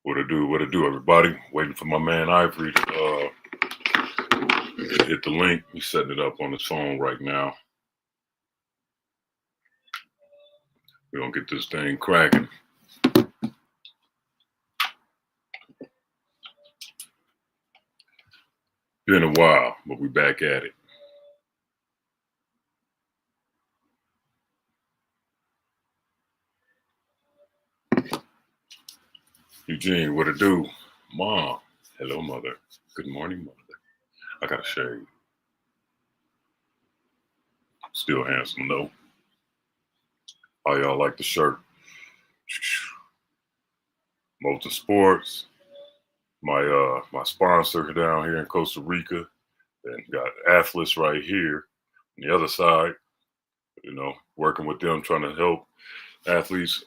What it do? What it do, everybody? Waiting for my man Ivorie to hit the link. He's setting it up on his phone right now. We're gonna get this thing cracking. Been a while, but we back at it. Eugene, what it do? Mom. Hello, mother. Good morning, mother. I got a shave. Still handsome though. How y'all like the shirt? Motorsports. My sponsor down here in Costa Rica. And got athletes right here on the other side. Working with them, trying to help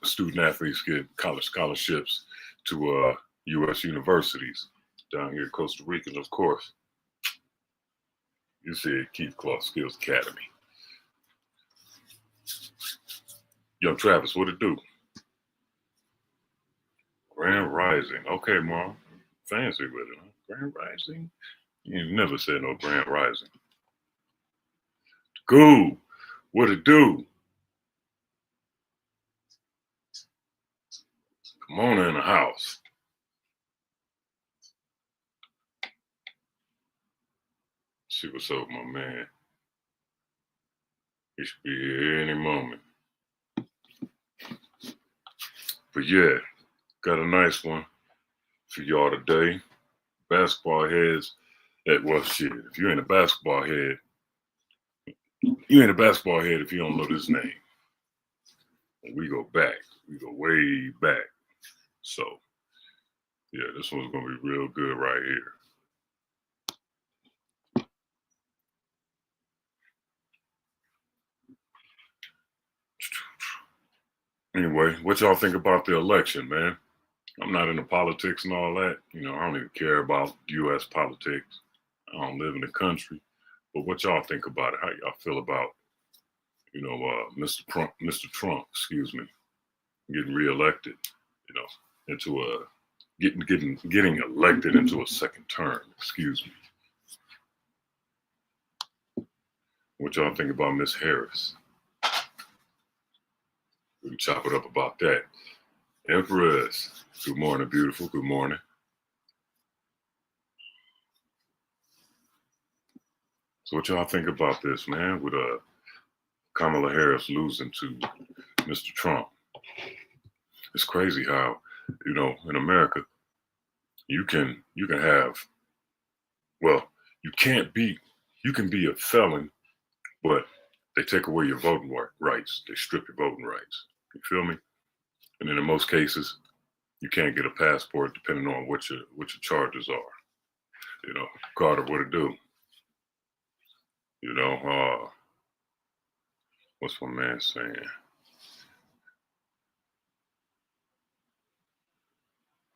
student athletes get college scholarships to U.S. universities down here in Costa Rica. And of course, you see it, Keith Clark Skills Academy. Young Travis, what it do? Grand Rising. Okay, Mom. Fancy with it, huh? Grand Rising? You ain't never said no Grand Rising. Cool. What it do? Come on in the house. See what's up, my man. He should be here any moment. But yeah, got a nice one for y'all today. Basketball heads. Well, shit, if you ain't a basketball head, you ain't a basketball head if you don't know this name. And we go back. We go way back. So, yeah, this one's going to be real good right here. Anyway, what y'all think about the election, man? I'm not into politics and all that. I don't even care about U.S. politics. I don't live in the country. But what y'all think about it? How y'all feel about, Mr. Trump, getting reelected, into a getting elected into a second term, excuse me. What y'all think about Miss Harris? We can chop it up about that. Empress, good morning, beautiful. Good morning. So what y'all think about this, man, with Kamala Harris losing to Mr. Trump? It's crazy how, in America, you can have, well, you can be a felon, but they take away your voting rights. They strip your voting rights. You feel me? And then in most cases, you can't get a passport depending on what your charges are. Carter, what it do? What's my man saying?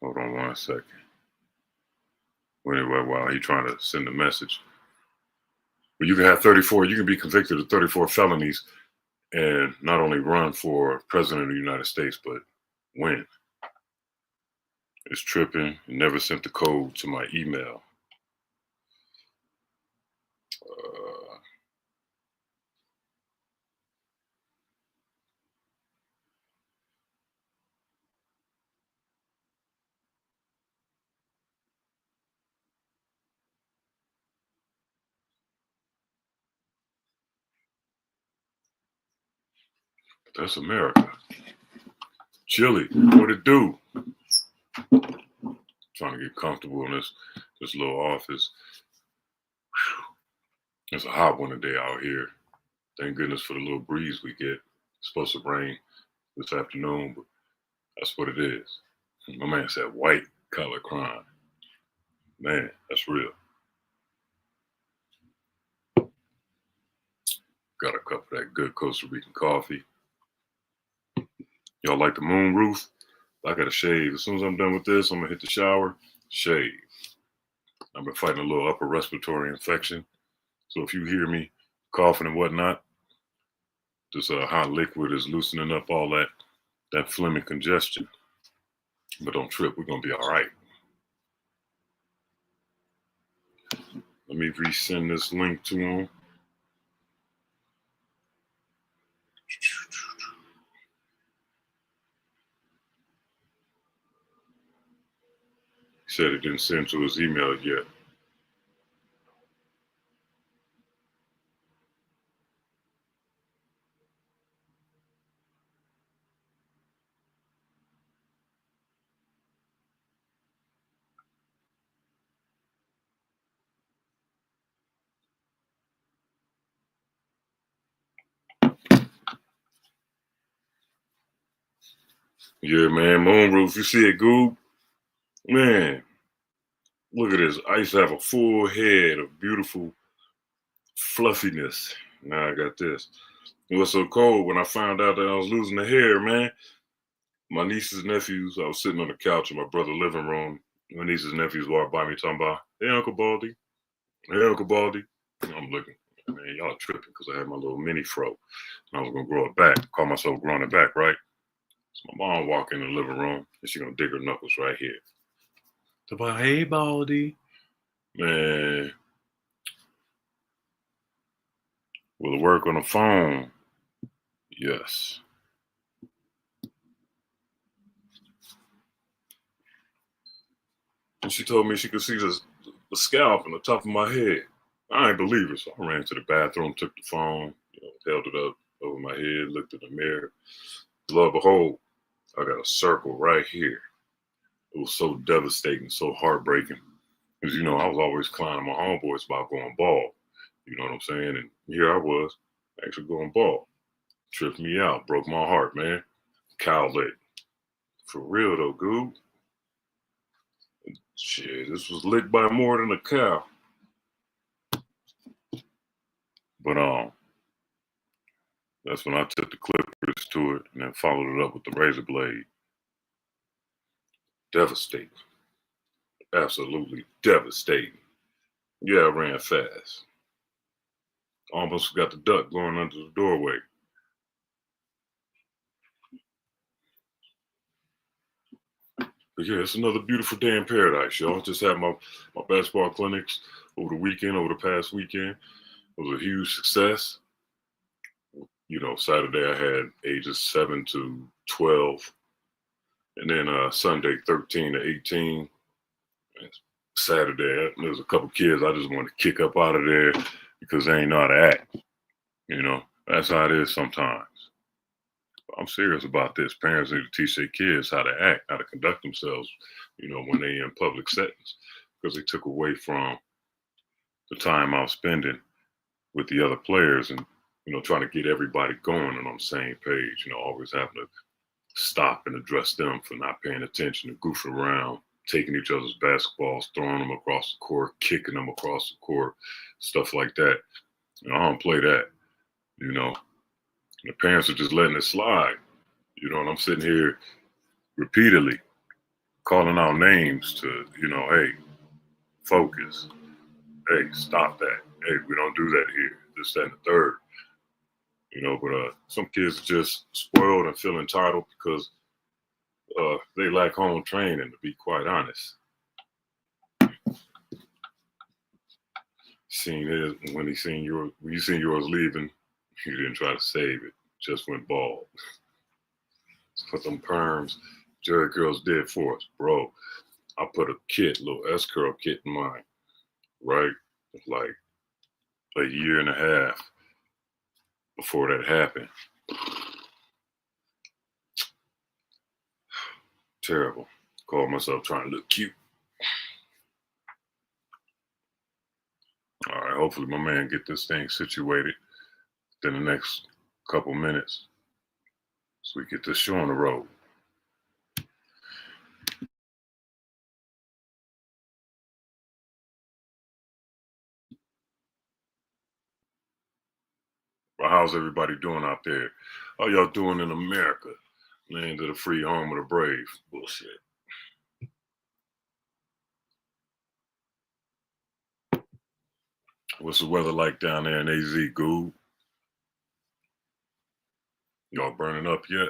Hold on 1 second. Well, anyway, while he's trying to send a message. But you can have 34, you can be convicted of 34 felonies and not only run for president of the United States, but win. It's tripping. It never sent the code to my email. That's America. Chili, what it do? Trying to get comfortable in this little office. Whew. It's a hot one today out here. Thank goodness for the little breeze we get. It's supposed to rain this afternoon, but that's what it is. My man said white collar crime. Man, that's real. Got a cup of that good Costa Rican coffee. Y'all like the moon roof? I got to shave. As soon as I'm done with this, I'm going to hit the shower, shave. I've been fighting a little upper respiratory infection. So if you hear me coughing and whatnot, this hot liquid is loosening up all that phlegm and congestion. But don't trip, we're gonna be all right. Let me resend this link to him. He said it didn't send to his email yet. Yeah, man, Moonroof, you see it, Goob? Man, look at this. I used to have a full head of beautiful fluffiness. Now I got this. It was so cold when I found out that I was losing the hair, man. My nieces and nephews, I was sitting on the couch in my brother's living room. My nieces and nephews walked by me talking about, hey, Uncle Baldy. Hey, Uncle Baldy. And I'm looking, man, y'all tripping because I had my little mini fro. And I was going to grow it back, call myself growing it back, right? So my mom walked in the living room and she going to dig her knuckles right here. About, hey, Baldy. Man, will it work on the phone? Yes. And she told me she could see the scalp on the top of my head. I ain't believe it, so I ran to the bathroom, took the phone, held it up over my head, looked in the mirror. Lo and behold, I got a circle right here. It was so devastating, so heartbreaking. Because, I was always clowning my homeboys about going bald. You know what I'm saying? And here I was, actually going bald. Tripped me out, broke my heart, man. Cow leg. For real though, Goob. Shit, this was licked by more than a cow. But that's when I took the clippers to it and then followed it up with the razor blade. Devastating. Absolutely devastating. Yeah, I ran fast. Almost got the duck going under the doorway. But yeah, it's another beautiful day in paradise, y'all. Just had my basketball clinics over the past weekend. It was a huge success. Saturday I had ages 7 to 12. And then Sunday, 13 to 18. And Saturday, there was a couple kids I just wanted to kick up out of there because they ain't know how to act. That's how it is sometimes. I'm serious about this. Parents need to teach their kids how to act, how to conduct themselves, when they in public settings, because they took away from the time I was spending with the other players and, trying to get everybody going and on the same page, always having to stop and address them for not paying attention and goofing around, taking each other's basketballs, throwing them across the court, kicking them across the court, stuff like that. I don't play that, The parents are just letting it slide, and I'm sitting here repeatedly calling out names to, hey, focus. Hey, stop that. Hey, we don't do that here. This, that, and the third. But some kids are just spoiled and feel entitled because they lack home training, to be quite honest. When you seen yours leaving, you didn't try to save it. Just went bald. Put them perms, Jerry Girls did for us, bro. I put a little S curl kit in mine, right? Like a year and a half before that happened. Terrible. Called myself trying to look cute. All right, hopefully my man get this thing situated within the next couple minutes so we get this show on the road. But how's everybody doing out there? How y'all doing in America? Land of the free, home of the brave. Bullshit. What's the weather like down there in AZ, Goob? Y'all burning up yet?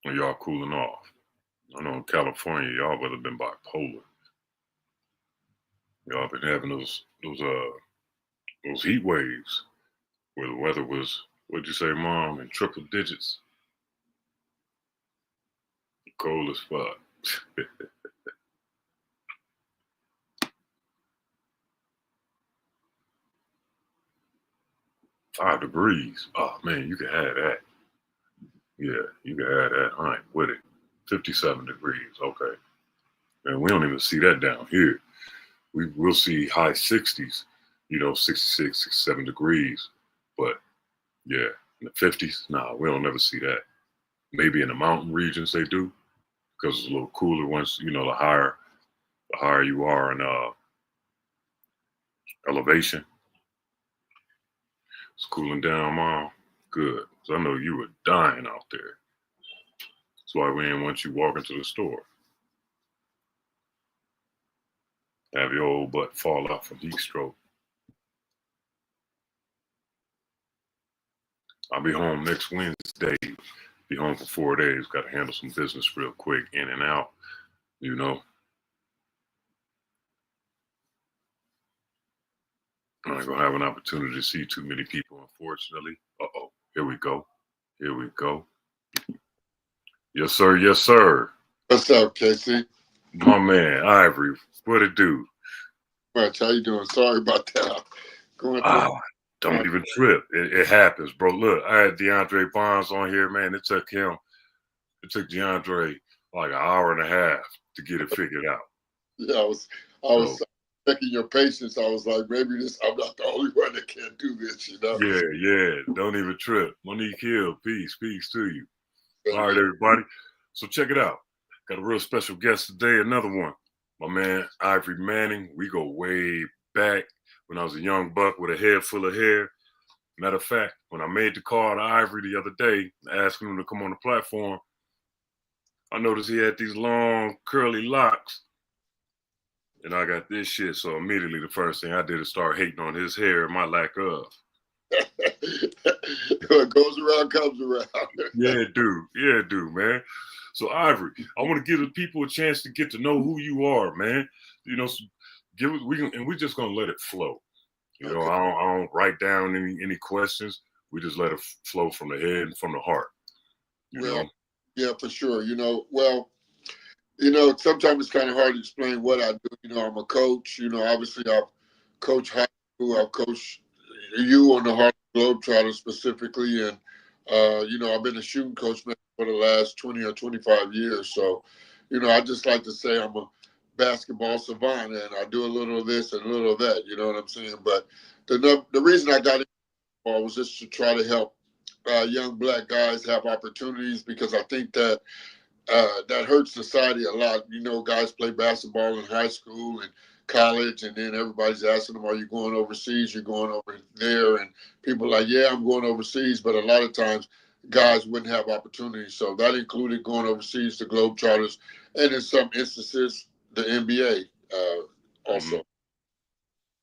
Or y'all cooling off? I know in California, y'all would have been bipolar. Y'all been having those heat waves where the weather was, what'd you say, Mom, in triple digits, cold as fuck. 5 degrees. Oh man, you can have that. Yeah, you can have that. I ain't with it. 57 degrees. Okay. And we don't even see that down here. We'll see high 60s, 66, 67 degrees. But yeah, in the 50s, nah, we don't never see that. Maybe in the mountain regions they do, because it's a little cooler once, the higher you are in elevation. It's cooling down, Mom. Good. So I know you were dying out there. That's why we didn't want you walking to the store. Have your old butt fall out from heat stroke. I'll be home next Wednesday. Be home for 4 days. Got to handle some business real quick, in and out. I ain't gonna have an opportunity to see too many people, unfortunately. Uh-oh, here we go. Here we go. Yes, sir. Yes, sir. What's up, Casey? My man, Ivorie. What it do? Much. How you doing? Sorry about that. Going through. Ah, don't even trip. It happens, bro. Look, I had DeAndre Bonds on here, man. It took DeAndre like an hour and a half to get it figured out. Yeah, I was checking your patience. I was like, maybe I'm not the only one that can't do this, Yeah. Don't even trip. Monique Hill, peace to you. All right, everybody. So check it out. Got a real special guest today, another one. My man, Ivorie Manning. We go way back when I was a young buck with a head full of hair. Matter of fact, when I made the call to Ivorie the other day, asking him to come on the platform, I noticed he had these long, curly locks. And I got this shit. So immediately the first thing I did is start hating on his hair and my lack of. What goes around comes around. Yeah, dude, man. So Ivorie, I want to give the people a chance to get to know who you are, man. So we're just gonna let it flow. Okay. I don't write down any questions. We just let it flow from the head and from the heart. Yeah, for sure. Sometimes it's kind of hard to explain what I do. I'm a coach. Obviously I've coached high school. I've coached you on the Harlem Globetrotters specifically, and I've been a shooting coach for the last 20 or 25 years. So, I just like to say I'm a basketball savant, and I do a little of this and a little of that. You know what I'm saying? But the reason I got into ball was just to try to help young black guys have opportunities, because I think that that hurts society a lot. Guys play basketball in high school and college, and then everybody's asking them, are you going overseas? You're going over there. And people are like, yeah, I'm going overseas. But a lot of times guys wouldn't have opportunities. So that included going overseas to Globetrotters, and in some instances, the NBA also.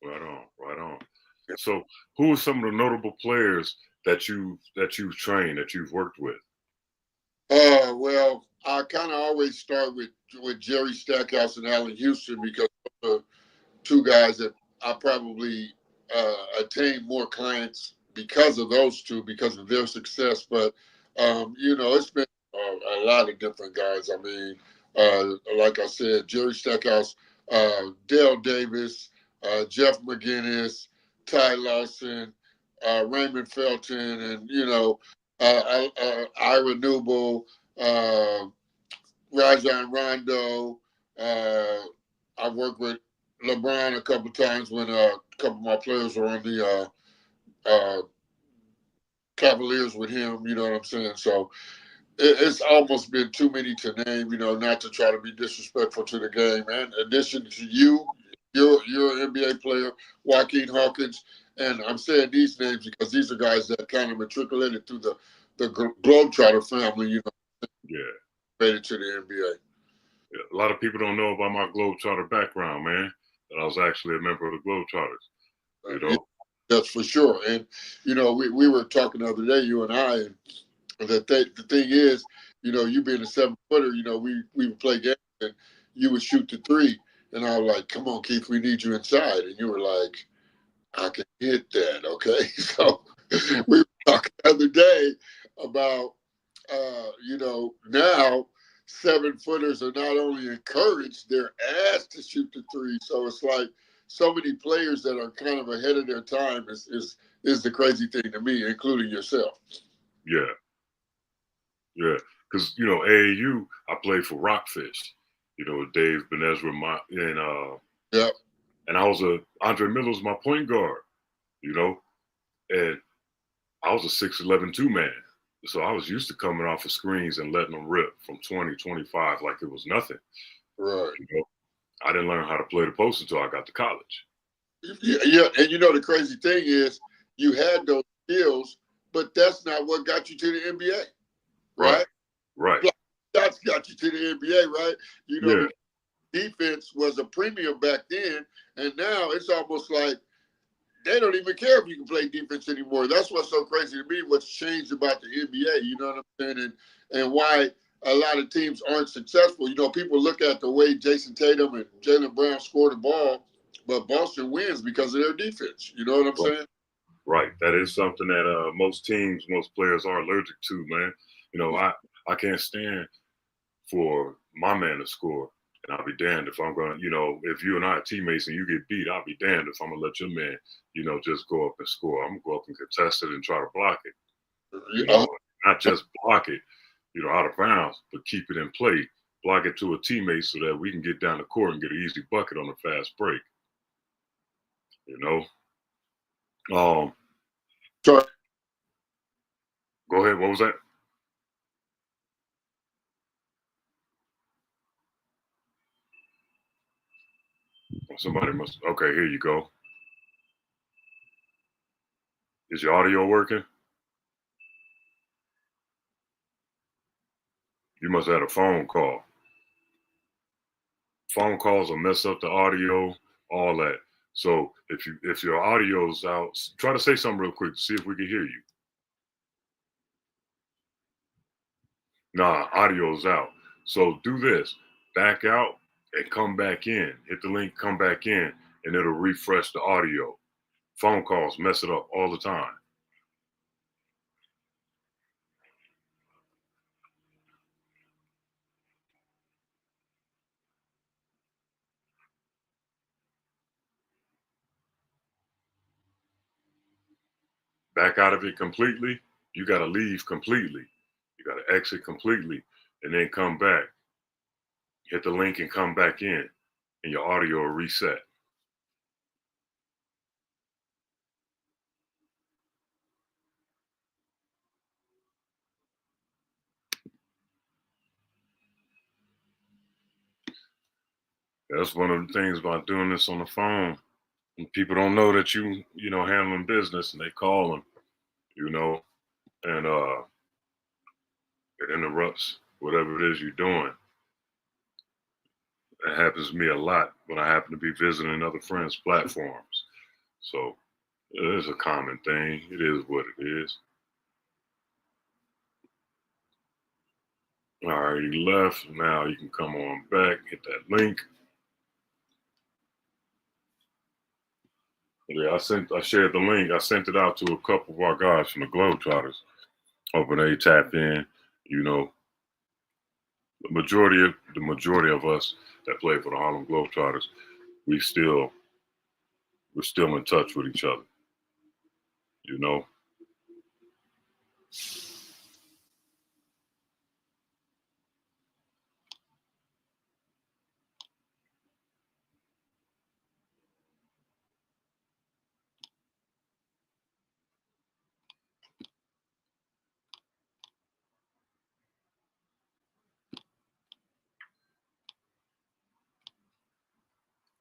Right on. So who are some of the notable players that you've trained, that you've worked with? Well, I kind of always start with Jerry Stackhouse and Allen Houston, because those are two guys that I probably attained more clients because of those two, because of their success. But it's been a lot of different guys. I mean, like I said, Jerry Stackhouse, Dale Davis, Jeff McGinnis, Ty Lawson, Raymond Felton, and Ira Newble, Rajon Rondo. I've worked with LeBron a couple times when a couple of my players were on the Cavaliers with him. You know what I'm saying? So it's almost been too many to name. Not to try to be disrespectful to the game. And in addition to you're an NBA player, Joaquin Hawkins, and I'm saying these names because these are guys that kind of matriculated through the Globetrotter family. Yeah. Made it to the NBA. Yeah, a lot of people don't know about my Globetrotter background, man. That I was actually a member of the Globetrotters. Yeah, that's for sure. And we were talking the other day, you and I, and the thing is, you being a 7-footer, we would play games and you would shoot the three. And I was like, come on, Keith, we need you inside. And you were like, I can hit that. Okay. So we were talking the other day about, now 7-footers are not only encouraged, they're asked to shoot the three. So it's like so many players that are kind of ahead of their time is the crazy thing to me, including yourself. Yeah, yeah. Because AAU, I played for Rockfish. Dave Benezra, Yep. and Andre Miller was my point guard. And I was a 6'11" two-man. So I was used to coming off of screens and letting them rip from 20, 25 like it was nothing. Right. I didn't learn how to play the post until I got to college. Yeah. And the crazy thing is you had those skills, but that's not what got you to the NBA. Right? Right. Shots got you to the NBA, right? Yeah. Defense was a premium back then, and now it's almost like they don't even care if you can play defense anymore. That's what's so crazy to me. What's changed about the NBA? You know what I'm saying? And why a lot of teams aren't successful. People look at the way Jason Tatum and Jaylen Brown score the ball, but Boston wins because of their defense. You know what I'm saying? Right. That is something that most players are allergic to, man. I can't stand for my man to score. And I'll be damned if I'm going to, if you and I are teammates and you get beat, I'll be damned if I'm going to let your man, just go up and score. I'm going to go up and contest it and try to block it. Not just block it, out of bounds, but keep it in play. Block it to a teammate so that we can get down the court and get an easy bucket on a fast break. Sorry. Go ahead. What was that? Somebody must. Okay, here you go. Is your audio working? You must have had a phone call. Phone calls will mess up the audio, all that. So if your audio's out, try to say something real quick to see if we can hear you. Nah, audio's out. So do this. Back out and come back in. Hit the link, come back in, and it'll refresh the audio. Phone calls mess it up all the time. Back out of it completely. You got to leave completely. You got to exit completely and then come back. Hit the link and come back in, and your audio will reset. That's one of the things about doing this on the phone. And people don't know that handling business, and they call them, and it interrupts whatever it is you're doing. That happens to me a lot when I happen to be visiting other friends' platforms. So it is a common thing. It is what it is. All right, he left. Now you can come on back, hit that link. Yeah, I shared the link. I sent it out to a couple of our guys from the Globetrotters, hoping they tap in. The majority of us that play for the Harlem Globetrotters, we're still in touch with each other.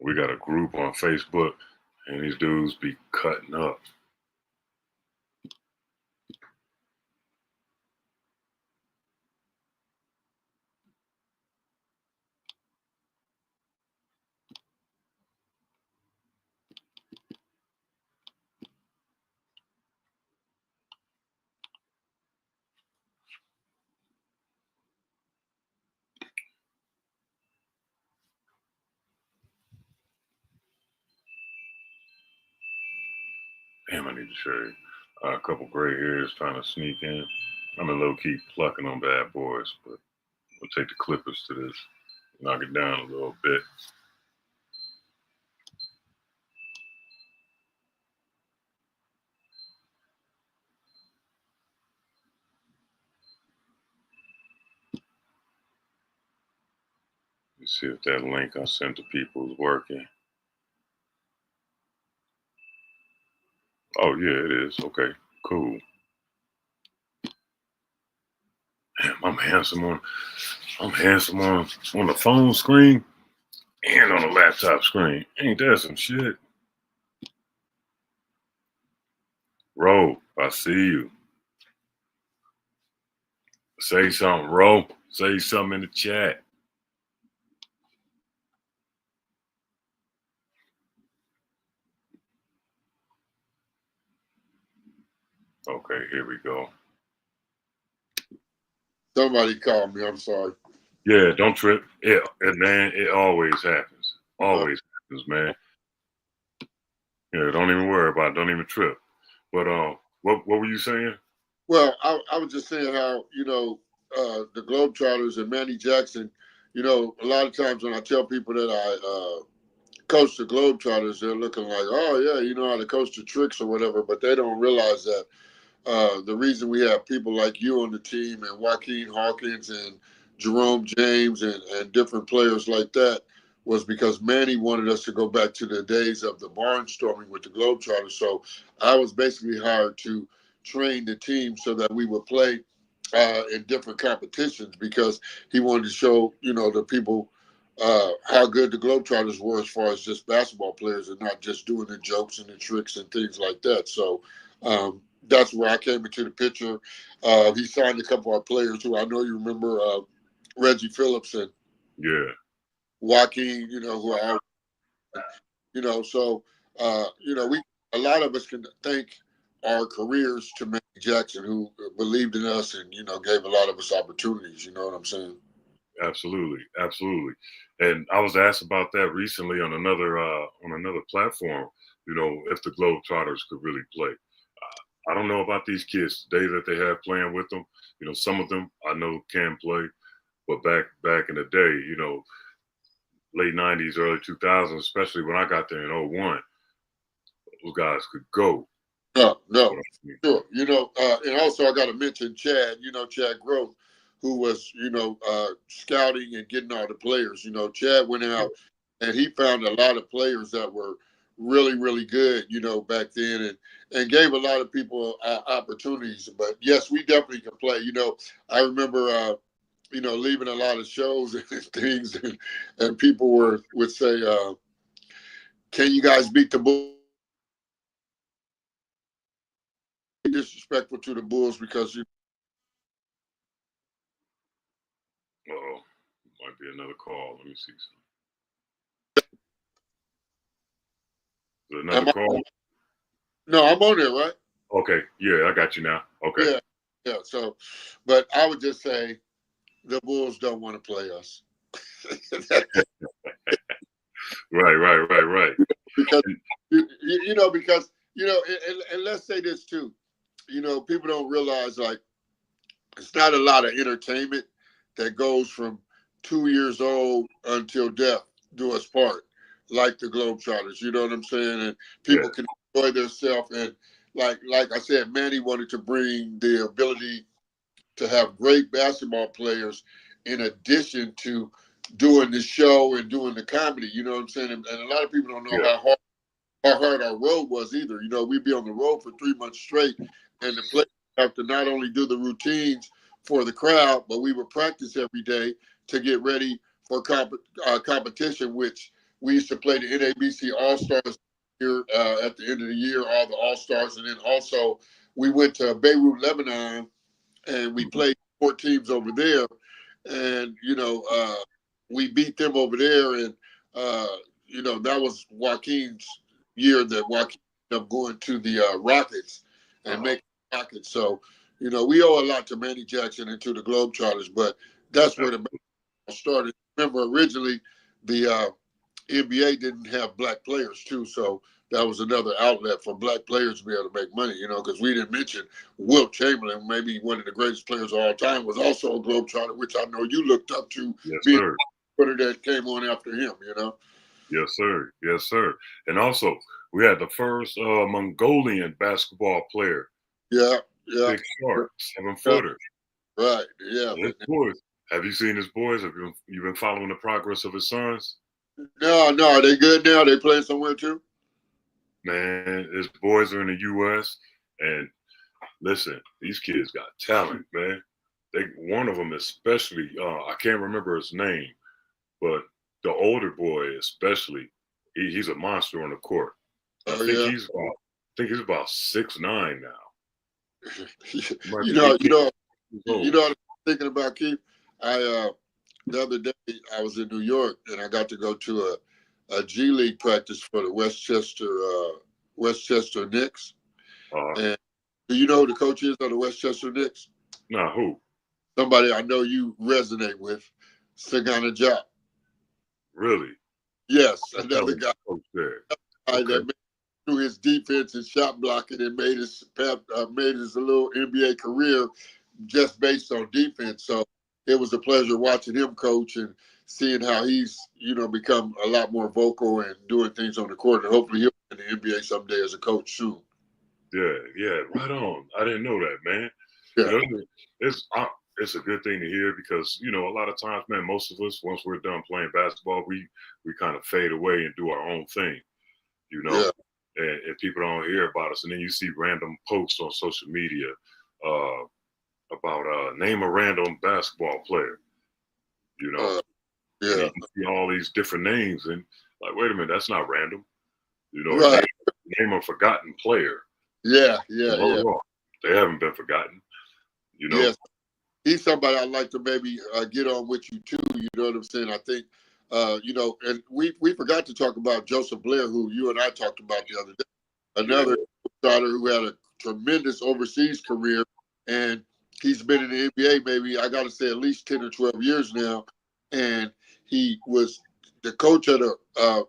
We got a group on Facebook, and these dudes be cutting up. Damn, I need to shave. A couple gray hairs trying to sneak in. I'm in low key plucking on bad boys, but we'll take the clippers to this, knock it down a little bit. Let's see if that link I sent to people is working. Oh yeah, it is. Okay, cool. Damn, I'm handsome on the phone screen and on the laptop screen. Ain't that some shit? Ro, I see you. Say something, Ro. Say something in the chat. Okay, here we go. Somebody called me. I'm sorry. Yeah, don't trip. Yeah, man, it always happens. Always happens, man. Yeah, don't even worry about it. Don't even trip. But what were you saying? Well, I was just saying how, the Globetrotters and Manny Jackson, a lot of times when I tell people that I coach the Globetrotters, they're looking like, oh, yeah, you know how to coach the tricks or whatever, but they don't realize that the reason we have people like you on the team and Joaquin Hawkins and Jerome James and different players like that was because Manny wanted us to go back to the days of the barnstorming with the Globetrotters. So I was basically hired to train the team so that we would play in different competitions because he wanted to show, the people how good the Globetrotters were as far as just basketball players and not just doing the jokes and the tricks and things like that. So that's where I came into the picture. He signed a couple of players who I know you remember, Reggie Phillips and Yeah, Joaquin, who are, so, we, a lot of us can thank our careers to Manny Jackson, who believed in us and, gave a lot of us opportunities. You know what I'm saying? absolutely, absolutely. And I was asked about that recently on another platform. You know, if the Globetrotters could really play. I don't know about these kids today that they have playing with them. You know, some of them I know can play, but back in the day, late '90s, early 2000s, especially when I got there in '01, those guys could go. No, You no, know what I mean? sure. And also I got to mention Chad, Chad Growth, who was, scouting and getting all the players. Chad went out and he found a lot of players that were really, really good, back then and gave a lot of people opportunities. But yes, we definitely can play. I remember, leaving a lot of shows and things and people would say, can you guys beat the Bulls? Disrespectful to the Bulls because Oh, might be another call. Let me see. Is there another am I, call? no, I'm on there, right? Okay, yeah, I got you now. Okay. Yeah, yeah. So, but I would just say the Bulls don't want to play us Right. because because and let's say this too. People don't realize like it's not a lot of entertainment that goes from 2 years old until death do us part, like the Globetrotters. You know what I'm saying? And Yeah, people can enjoy themselves. And like I said, Manny wanted to bring the ability to have great basketball players in addition to doing the show and doing the comedy. You know what I'm saying? And a lot of people don't know yeah, how hard our road was either. We'd be on the road for 3 months straight, and the players have to not only do the routines for the crowd, but we would practice every day to get ready for competition, which we used to play the NABC All Stars here at the end of the year, all the All Stars, and then also we went to Beirut, Lebanon, and we played 4 teams over there, and we beat them over there, and that was Joaquin's year that Joaquin ended up going to the Rockets and making Rockets. So we owe a lot to Manny Jackson and to the Globetrotters, but that's where the basketball started. Remember, originally the NBA didn't have black players too, so that was another outlet for black players to be able to make money, because we didn't mention Wilt Chamberlain, maybe one of the greatest players of all time, was also a Globetrotter, which I know you looked up to, Yes, being sir. the player that came on after him. Yes, sir. Yes, sir. And also, we had the first Mongolian basketball player, Yeah, yeah, Big Shark, 7 yeah, footer. right, yeah. His boys. Have you seen his boys? Have you been following the progress of his sons? No, are they good now? They playing somewhere too? Man, his boys are in the U.S. and listen, these kids got talent, man. One of them especially, I can't remember his name, but the older boy especially, he's a monster on the court. I Oh think yeah. he's about 6'9" now. He might you be know, 18 years old. what I'm thinking about, Keith. The other day I was in New York and I got to go to a G League practice for the Westchester Knicks. Uh, And do you know who the coach is of the Westchester Knicks? nah, who? Somebody I know you resonate with, Sagana Job. Really? Yes, That another was guy coach there. that Okay. made through his defense and shot blocking and made his little NBA career just based on defense. So it was a pleasure watching him coach and seeing how he's become a lot more vocal and doing things on the court. And hopefully he'll be in the NBA someday as a coach soon. Yeah, right on. I didn't know that, man. You Yeah, know, it's a good thing to hear because a lot of times, man, most of us once we're done playing basketball, we kind of fade away and do our own thing, you know, yeah, and people don't hear about us, and then you see random posts on social media uh, about name a random basketball player, you know, uh, and yeah, you see all these different names, and like, wait a minute, that's not random, right, name a forgotten player. yeah, Well, yeah, hold yeah, on, they haven't been forgotten, you know. yes. He's somebody I'd like to maybe get on with you too. You know what I'm saying? I think, and we forgot to talk about Joseph Blair, who you and I talked about the other day. Yeah, Another starter who had a tremendous overseas career, and he's been in the NBA maybe I got to say at least 10 or 12 years now, and he was the coach of the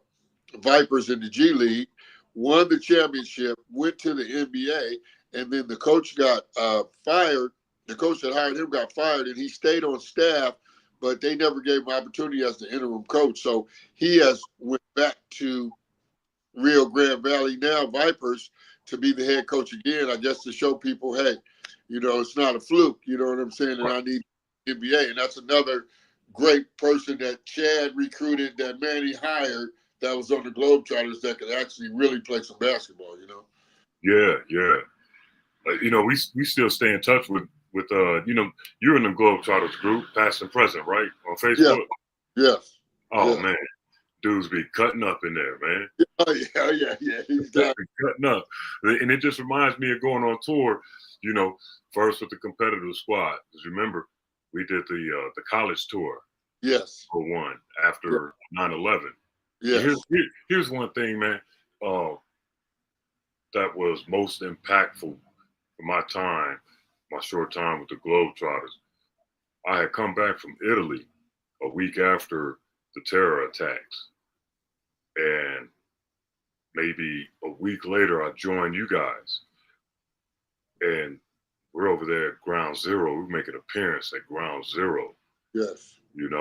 Vipers in the G League, won the championship, went to the NBA, and then the coach got fired. The coach that hired him got fired, and he stayed on staff, but they never gave him opportunity as the interim coach. So he has went back to Rio Grande Valley now Vipers to be the head coach again. I guess to show people, hey, it's not a fluke. You know what I'm saying? And right. I need NBA, and that's another great person that Chad recruited, that Manny hired, that was on the Globetrotters that could actually really play some basketball. Yeah. We still stay in touch with you're in the Globetrotters group, past and present, right, on Yeah. Facebook. Yes. Oh Yeah. man, dudes be cutting up in there, man. Oh yeah. He's They got. be cutting up, and it just reminds me of going on tour. First with the competitive squad, because remember we did the college tour Yes. for one Yeah. after 9/11. And Yes. here's one thing, man, that was most impactful for my short time with the Globetrotters. I had come back from Italy a week after the terror attacks. And maybe a week later, I joined you guys. And we're over there at Ground Zero. We make an appearance at Ground Zero, Yes. and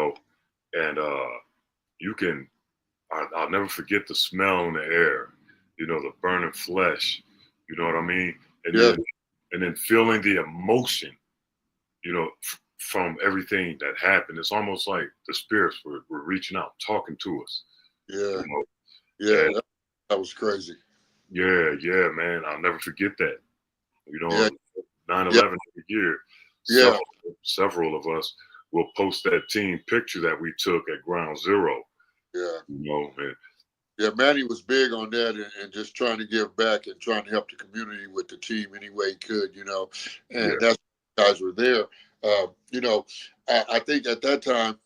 I'll never forget the smell in the air, the burning flesh, you know what I mean? And Yes. then feeling the emotion, from everything that happened. It's almost like the spirits were reaching out, talking to us. Yeah. You know? Yeah. And That was crazy. yeah, man. I'll never forget that. Yeah. 9/11 Yeah. every year, Yeah. several of us will post that team picture that we took at Ground Zero. Yeah. And Yeah, Manny was big on that and just trying to give back and trying to help the community with the team any way he could. yeah, And that's why guys were there. I think at that time,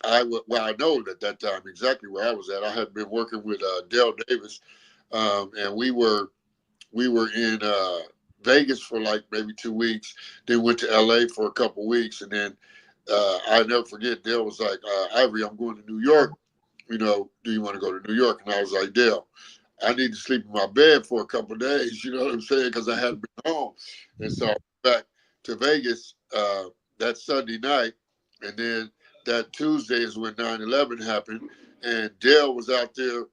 I know at that time exactly where I was at. I had been working with Dale Davis, and we were in Vegas for like maybe 2 weeks, then went to LA for a couple weeks, and then I never forget, Dale was like, Ivory, I'm going to New York. Do you want to go to New York? And I was like, Dale, I need to sleep in my bed for a couple of days. You know what I'm saying? Because I hadn't been home, and so I went back to Vegas that Sunday night, and then that Tuesday is when 9/11 happened, and Dale was out there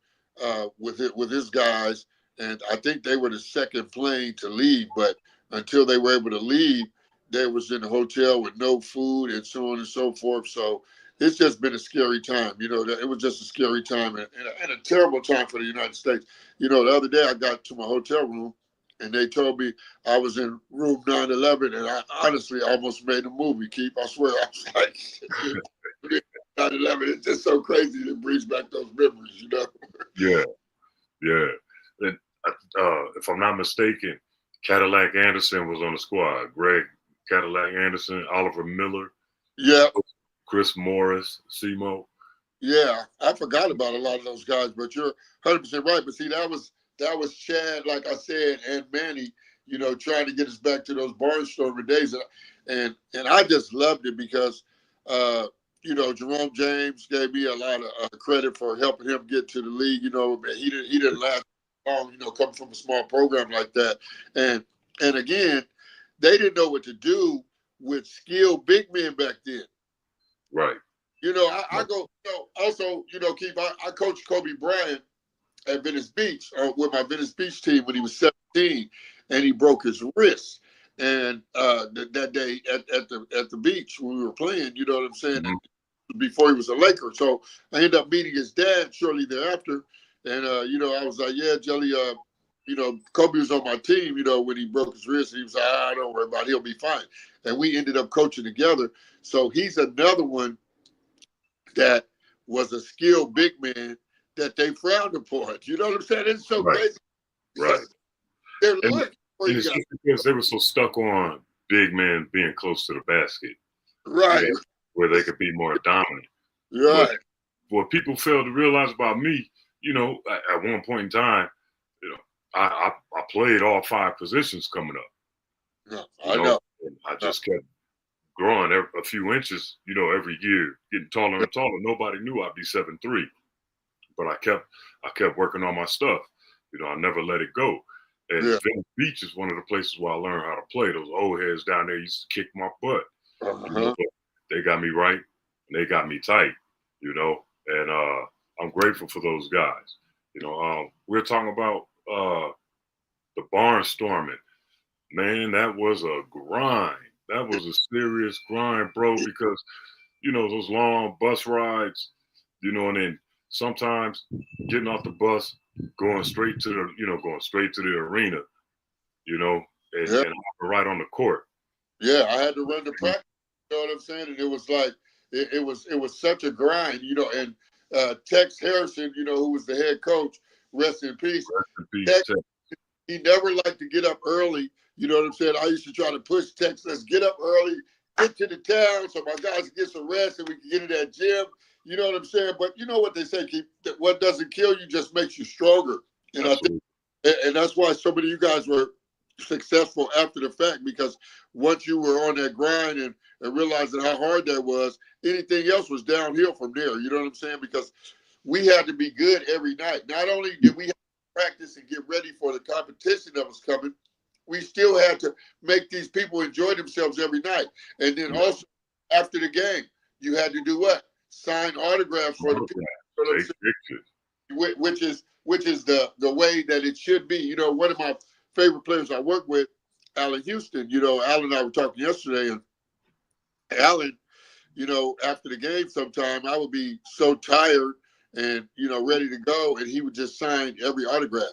with his guys, and I think they were the second plane to leave, but until they were able to leave, they was in the hotel with no food and so on and so forth. So it's just been a scary time. You know, it was just a scary time and a terrible time for the United States. You know, the other day I got to my hotel room and they told me I was in room 911, and I honestly almost made a movie, Keith. I swear, I was like, 9/11, it's just so crazy. It brings back those memories, you know? Yeah, yeah. And, if I'm not mistaken, Cadillac Anderson was on the squad. Greg Cadillac Anderson, Oliver Miller, Yeah. Chris Morris, Simo. Yeah, I forgot about a lot of those guys, but you're 100% right. But see, that was Chad, like I said, and Manny, you know, trying to get us back to those barnstorming days, and I just loved it because, you know, Jerome James gave me a lot of credit for helping him get to the league. You know, he didn't last long, you know, coming from a small program like that, and again, they didn't know what to do with skilled big men back then. Right. You know, I go, you know, also, you know, Keith, I coached Kobe Bryant at Venice Beach with my Venice Beach team when he was 17, and he broke his wrist. And that day at the beach when we were playing, you know what I'm saying, before he was a Laker. So I ended up meeting his dad shortly thereafter. And, you know, I was like, yeah, Jelly, you know, Kobe was on my team, you know, when he broke his wrist. He was like, don't worry about it. He'll be fine. And we ended up coaching together. So he's another one that was a skilled big man that they frowned upon. You know what I'm saying? It's so Right. crazy. Right. They're And, looking for and you it's guys. just because they were so stuck on big men being close to the basket. Right. You know, where they could be more dominant. Right. But what people fail to realize about me, you know, at one point in time, you know, I played all 5 positions coming up. No, You I know, know. and I just kept growing a few inches, you know, every year, getting taller and taller. Nobody knew I'd be 7'3", but I kept working on my stuff. You know, I never let it go. And Yeah. Venice Beach is one of the places where I learned how to play. Those old heads down there used to kick my butt. You know, but they got me right and they got me tight, you know, and I'm grateful for those guys. You know, we're talking about the barnstorming. Man, that was a grind. That was a serious grind, bro, because, you know, those long bus rides, you know, and then sometimes getting off the bus, going straight to the arena, you know, and Yeah. right on the court. Yeah. I had to run the practice. You know what I'm saying? And it was like it was such a grind, you know, and Tex Harrison, you know, who was the head coach, rest in peace. Rest in peace, Tex, Tex. he never liked to get up early. You know what I'm saying? I used to try to push Tex, let's get up early, get to the town so my guys can get some rest and we can get in that gym. You know what I'm saying? But you know what they say, Keith, that what doesn't kill you just makes you stronger. And Absolutely. I think, and that's why so many of you guys were successful after the fact, because once you were on that grind and realizing how hard that was, anything else was downhill from there. You know what I'm saying? Because we had to be good every night. Not only did we have to practice and get ready for the competition that was coming, we still had to make these people enjoy themselves every night. And then also after the game, you had to do what? Sign autographs for the people. Take pictures. Which is the way that it should be. You know, one of my favorite players I work with, Allen Houston. You know, Allen and I were talking yesterday, and Allen, you know, after the game sometime, I would be so tired and, you know, ready to go, and he would just sign every autograph.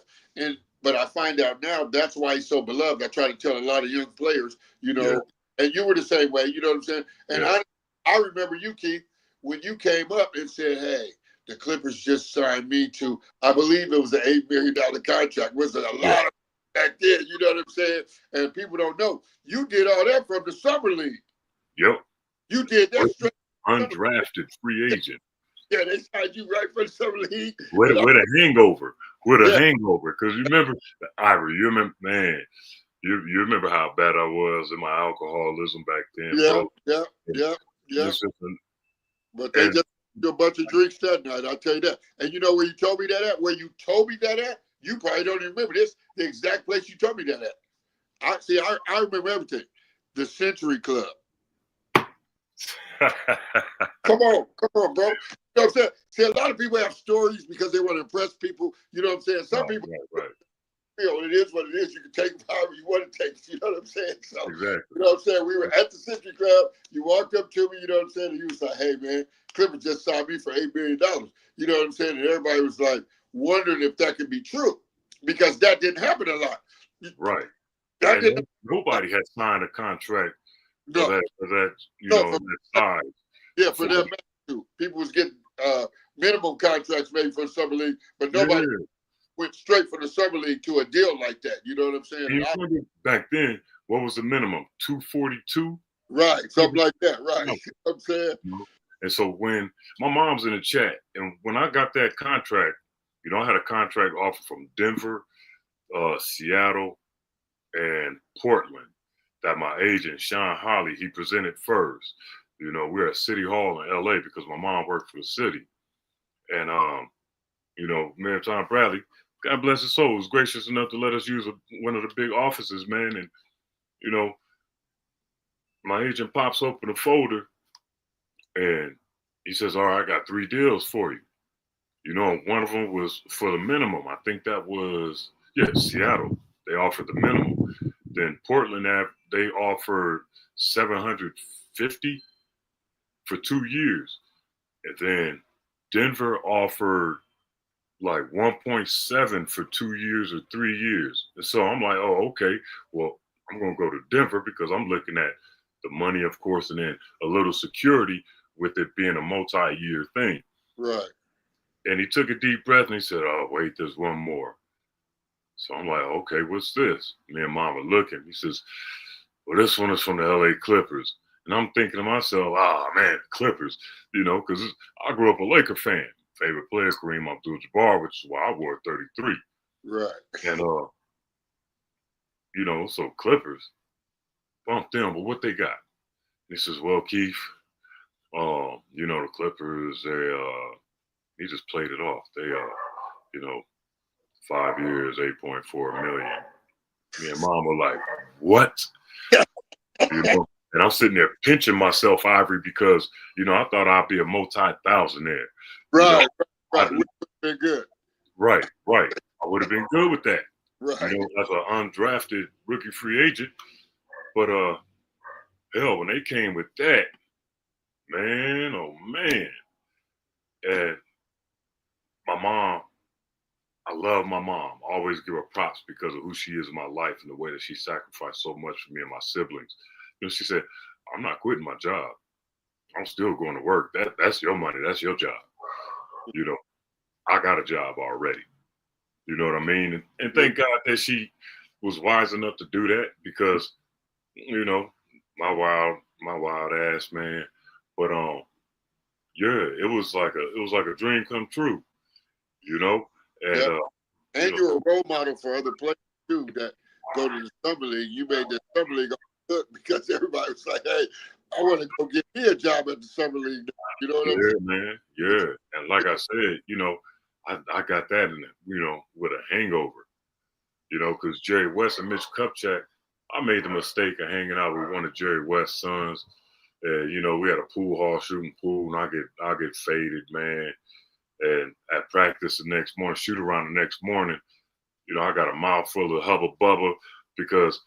But I find out now that's why he's so beloved. I try to tell a lot of young players, you know, and you were the same way, you know what I'm saying? And I remember you, Keith, when you came up and said, hey, the Clippers just signed me to, I believe it was an $8 million contract. Was it a lot of back then? You know what I'm saying? And people don't know. You did all that from the Summer League. Yep. You did that straight. Undrafted free agent. Yeah, they signed you right for the Summer League. With a hangover. Hangover. Because you remember, Ivorie, you remember, man, you remember how bad I was in my alcoholism back then, bro. Yeah. But they just did a bunch of drinks that night, I'll tell you that. And you know where you told me that at? Where you told me that at? You probably don't even remember this. The exact place you told me that at. I remember everything. The Century Club. Come on, bro. You know what I'm saying? See, a lot of people have stories because they want to impress people. You know what I'm saying? Some people, right. you know, it is what it is. You can take it however you want to take it. You know what I'm saying? So, Exactly. you know what I'm saying? We were at the Century Club. You walked up to me, you know what I'm saying? And you was like, hey, man, Clifford just signed me for $8 million. You know what I'm saying? And everybody was like wondering if that could be true because that didn't happen a lot. Right. That And didn't. nobody had signed a contract for No, that, you no, know, that size. yeah, for that matter, people was getting minimum contracts made for the summer league, but nobody went straight from the summer league to a deal like that. You know what I'm saying? And you remember back then, what was the minimum? 242? Right, something like that. Right. No. You know what I'm saying? And so when my mom's in the chat, and when I got that contract, you know, I had a contract offer from Denver, Seattle, and Portland that my agent, Sean Holly, he presented first. You know, we're at City Hall in LA because my mom worked for the city. And, you know, Mayor Tom Bradley, God bless his soul, was gracious enough to let us use one of the big offices, man. And, you know, my agent pops open a folder and he says, all right, I got 3 deals for you. You know, one of them was for the minimum. I think that was, Seattle. They offered the minimum. Then Portland, they offered 750 for 2 years. And then Denver offered like 1.7 for 2 years or 3 years. And so I'm like, oh, okay, well, I'm going to go to Denver because I'm looking at the money, of course, and then a little security with it being a multi-year thing. Right. And he took a deep breath and he said, oh, wait, there's one more. So I'm like, okay, what's this? Me and Mom are looking. He says, well, this one is from the LA Clippers. And I'm thinking to myself, man, Clippers, you know, because I grew up a Laker fan. Favorite player, Kareem Abdul-Jabbar, which is why I wore 33. Right. And, you know, so Clippers, bumped them, but what they got? And he says, well, Keith, you know, the Clippers, he just played it off. They, you know, 5 years, 8.4 million. Me and Mom were like, what? You know, and I'm sitting there pinching myself, Ivory, because, you know, I thought I'd be a multi-thousandaire. Right. You know, right. Would have been good. Right. I would have been good with that. Right. You know, as an undrafted rookie free agent. But hell, when they came with that, man, oh man. And my mom, I love my mom. I always give her props because of who she is in my life and the way that she sacrificed so much for me and my siblings. You know, she said, I'm not quitting my job. I'm still going to work. That's your money. That's your job. You know, I got a job already. You know what I mean? And thank God that she was wise enough to do that because, you know, my wild ass, man. But it was like a dream come true, you know. And and you're a role model for other players too that go to the summer league. You made the summer league good because everybody was like, hey, I want to go get me a job at the summer league. You know what I'm saying? man. Yeah. And like I said, you know, I got that in it, you know, with a hangover. You know, because Jerry West and Mitch Kupchak, I made the mistake of hanging out with one of Jerry West's sons. You know, we had a pool hall shooting pool, and I get faded, man. And at practice the next morning, shoot around the next morning, you know, I got a mouth full of hubba bubba because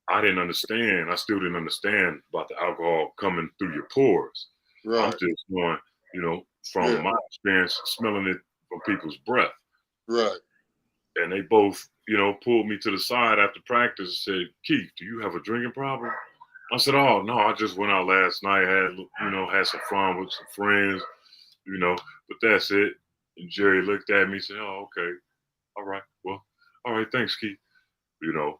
I didn't understand. I still didn't understand about the alcohol coming through your pores. Right. I'm just going, you know, from my experience, smelling it from people's breath. Right. And they both, you know, pulled me to the side after practice and said, Keith, do you have a drinking problem? I said, oh, no, I just went out last night, had some fun with some friends, you know, but that's it. And Jerry looked at me and said, oh, okay. All right. Well, all right. Thanks, Keith. You know,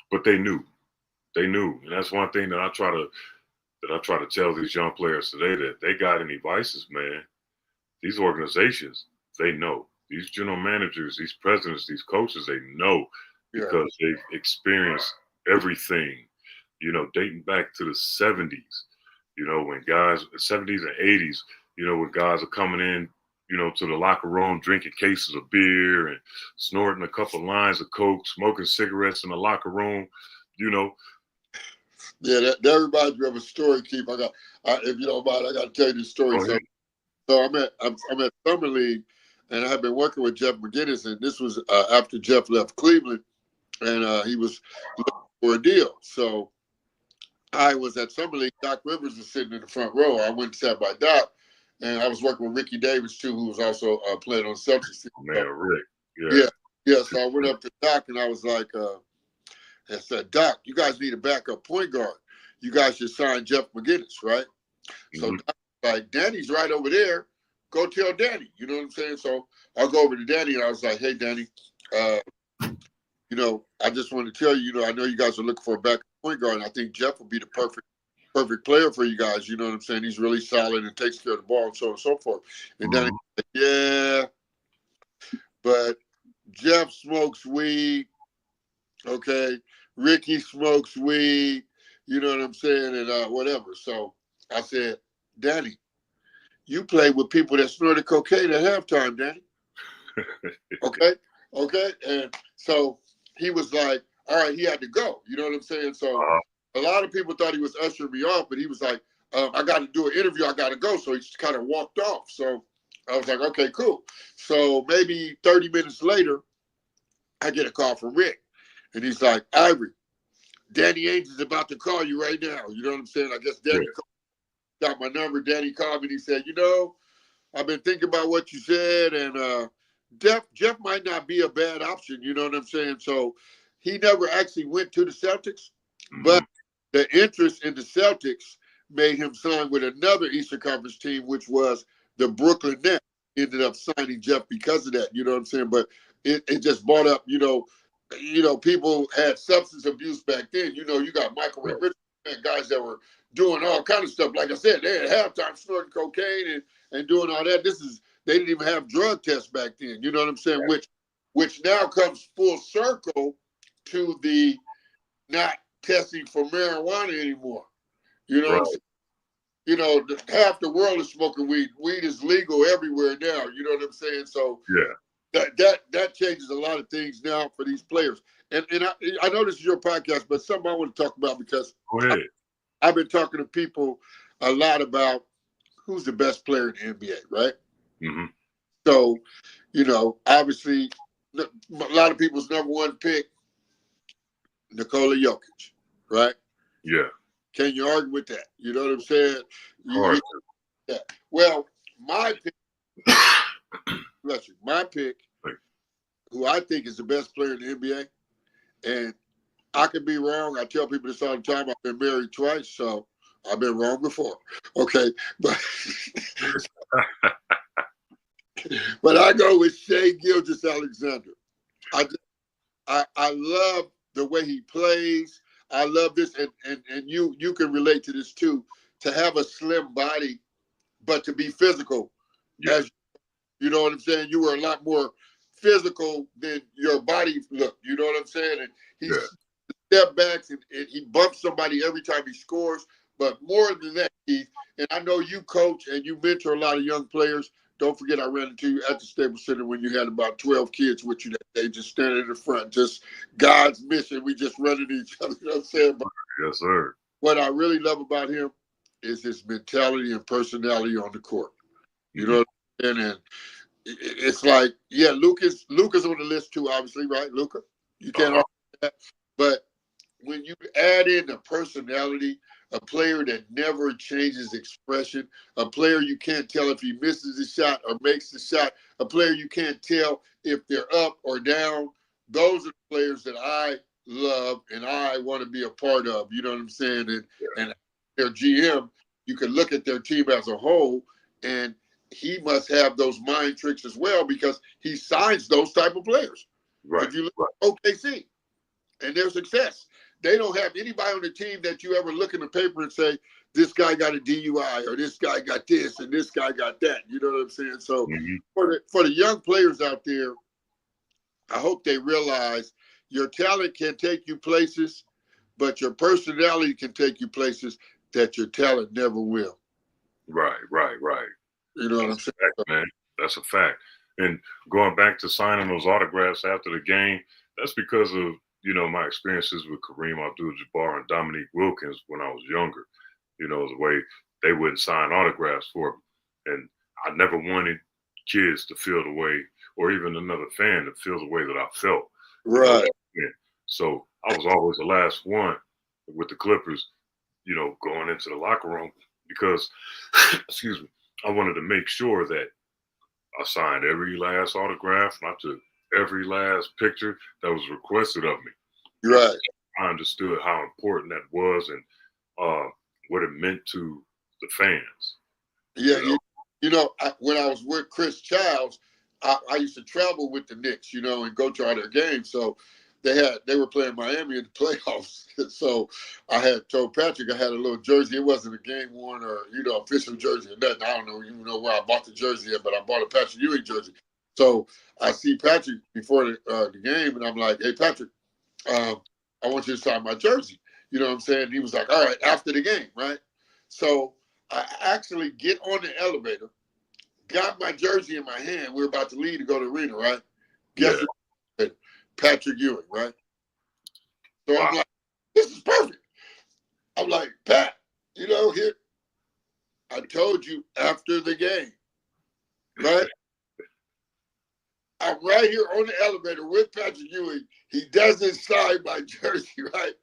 but they knew. And that's one thing that I try to tell these young players today, that they got any vices, man. These organizations, they know. These general managers, these presidents, these coaches, they know because they've experienced everything, you know, dating back to the 70s, you know, when guys, 70s and 80s, you know, when guys are coming in, to the locker room, drinking cases of beer and snorting a couple lines of coke, smoking cigarettes in the locker room, Yeah, that reminds me of a story, Keith. If you don't mind, I got to tell you this story. So I'm at Summer League, and I have been working with Jeff McGinnis, and this was after Jeff left Cleveland, and he was looking for a deal. So I was at Summer League. Doc Rivers was sitting in the front row. I went and sat by Doc, and I was working with Ricky Davis too, who was also playing on Celtics. Man, Rick. Yeah. So I went up to Doc, and I was like, I said, Doc, you guys need a backup point guard. You guys should sign Jeff McGinnis, right? So Doc was like, Danny's right over there. Go tell Danny. You know what I'm saying? So I go over to Danny, and I was like, hey, Danny, I just want to tell you, I know you guys are looking for a backup point guard, and I think Jeff will be the perfect player for you guys. You know what I'm saying? He's really solid and takes care of the ball and so on and so forth. And Danny said, yeah, but Jeff smokes weed. Okay. Ricky smokes weed. You know what I'm saying? And whatever. So I said, Danny, you play with people that snorted cocaine at halftime, Danny. Okay. And so he was like, all right, he had to go. You know what I'm saying? So a lot of people thought he was ushering me off, but he was like, I got to do an interview. I got to go. So he just kind of walked off. So I was like, okay, cool. So maybe 30 minutes later, I get a call from Rick. And he's like, Ivorie, Danny Ainge is about to call you right now. You know what I'm saying? I guess Danny got my number. Danny called me and he said, I've been thinking about what you said, and Jeff might not be a bad option. You know what I'm saying? So he never actually went to the Celtics, but the interest in the Celtics made him sign with another Eastern Conference team, which was the Brooklyn Nets. Ended up signing Jeff because of that. You know what I'm saying? But it just brought up, people had substance abuse back then. You got Michael Richardson and guys that were doing all kind of stuff. Like I said, they had halftime snorting cocaine and doing all that. They didn't even have drug tests back then. You know what I'm saying? Right. Which now comes full circle to the not testing for marijuana anymore. You know what I'm saying? Half the world is smoking weed. Weed is legal everywhere now. You know what I'm saying? So that changes a lot of things now for these players. And I know this is your podcast, but something I want to talk about because I've been talking to people a lot about who's the best player in the NBA, right? Mm-hmm. So, obviously, a lot of people's number one pick, Nikola Jokic, right? Yeah. Can you argue with that? You know what I'm saying? Hard. Yeah. Well, my pick, who I think is the best player in the NBA, and I could be wrong. I tell people this all the time. I've been married twice, so I've been wrong before. Okay, but I go with Shai Gilgeous-Alexander. I love the way he plays. I love this, and you can relate to this too. To have a slim body, but to be physical, you know what I'm saying. You were a lot more physical than your body looked. You know what I'm saying? And he step backs and he bumps somebody every time he scores. But more than that, Keith, and I know you coach and you mentor a lot of young players. Don't forget, I ran into you at the Staples Center when you had about 12 kids with you that day, just standing in the front, just God's mission. We just running each other. You know what I'm saying? But yes, sir. what I really love about him is his mentality and personality on the court. You know what I'm saying? And it's like, Luka's on the list too, obviously, right? Luka, you can't argue that. But when you add in the personality, a player that never changes expression, a player you can't tell if he misses the shot or makes the shot, a player you can't tell if they're up or down, those are the players that I love and I want to be a part of. You know what I'm saying? And their GM, you can look at their team as a whole, and he must have those mind tricks as well because he signs those type of players. Right. If you look at OKC and their success, they don't have anybody on the team that you ever look in the paper and say, this guy got a DUI or this guy got this and this guy got that. You know what I'm saying? So for the young players out there, I hope they realize your talent can take you places, but your personality can take you places that your talent never will. Right. You know what I'm saying? Man. That's a fact. And going back to signing those autographs after the game, that's because of, my experiences with Kareem Abdul-Jabbar and Dominique Wilkins when I was younger. The way they wouldn't sign autographs for me. And I never wanted kids to feel the way, or even another fan to feel the way that I felt. Right. So I was always the last one with the Clippers, going into the locker room because, excuse me, I wanted to make sure that I signed every last autograph and I took every last picture that was requested of me. Right. I understood how important that was and what it meant to the fans. Yeah, when I was with Chris Childs, I used to travel with the Knicks, and go to all their games. So they were playing Miami in the playoffs. So I had told Patrick I had a little jersey. It wasn't a game worn or official jersey or nothing. I don't even know where I bought the jersey at, but I bought a Patrick Ewing jersey. So I see Patrick before the game, and I'm like, "Hey, Patrick, I want you to sign my jersey." You know what I'm saying? And he was like, "All right," after the game, right? So I actually get on the elevator, got my jersey in my hand. We're about to leave to go to the arena, right? Guess what? Patrick Ewing, right? So wow. I'm like, this is perfect. I'm like, Pat, here, I told you after the game, right? I'm right here on the elevator with Patrick Ewing. He doesn't sign my jersey, right?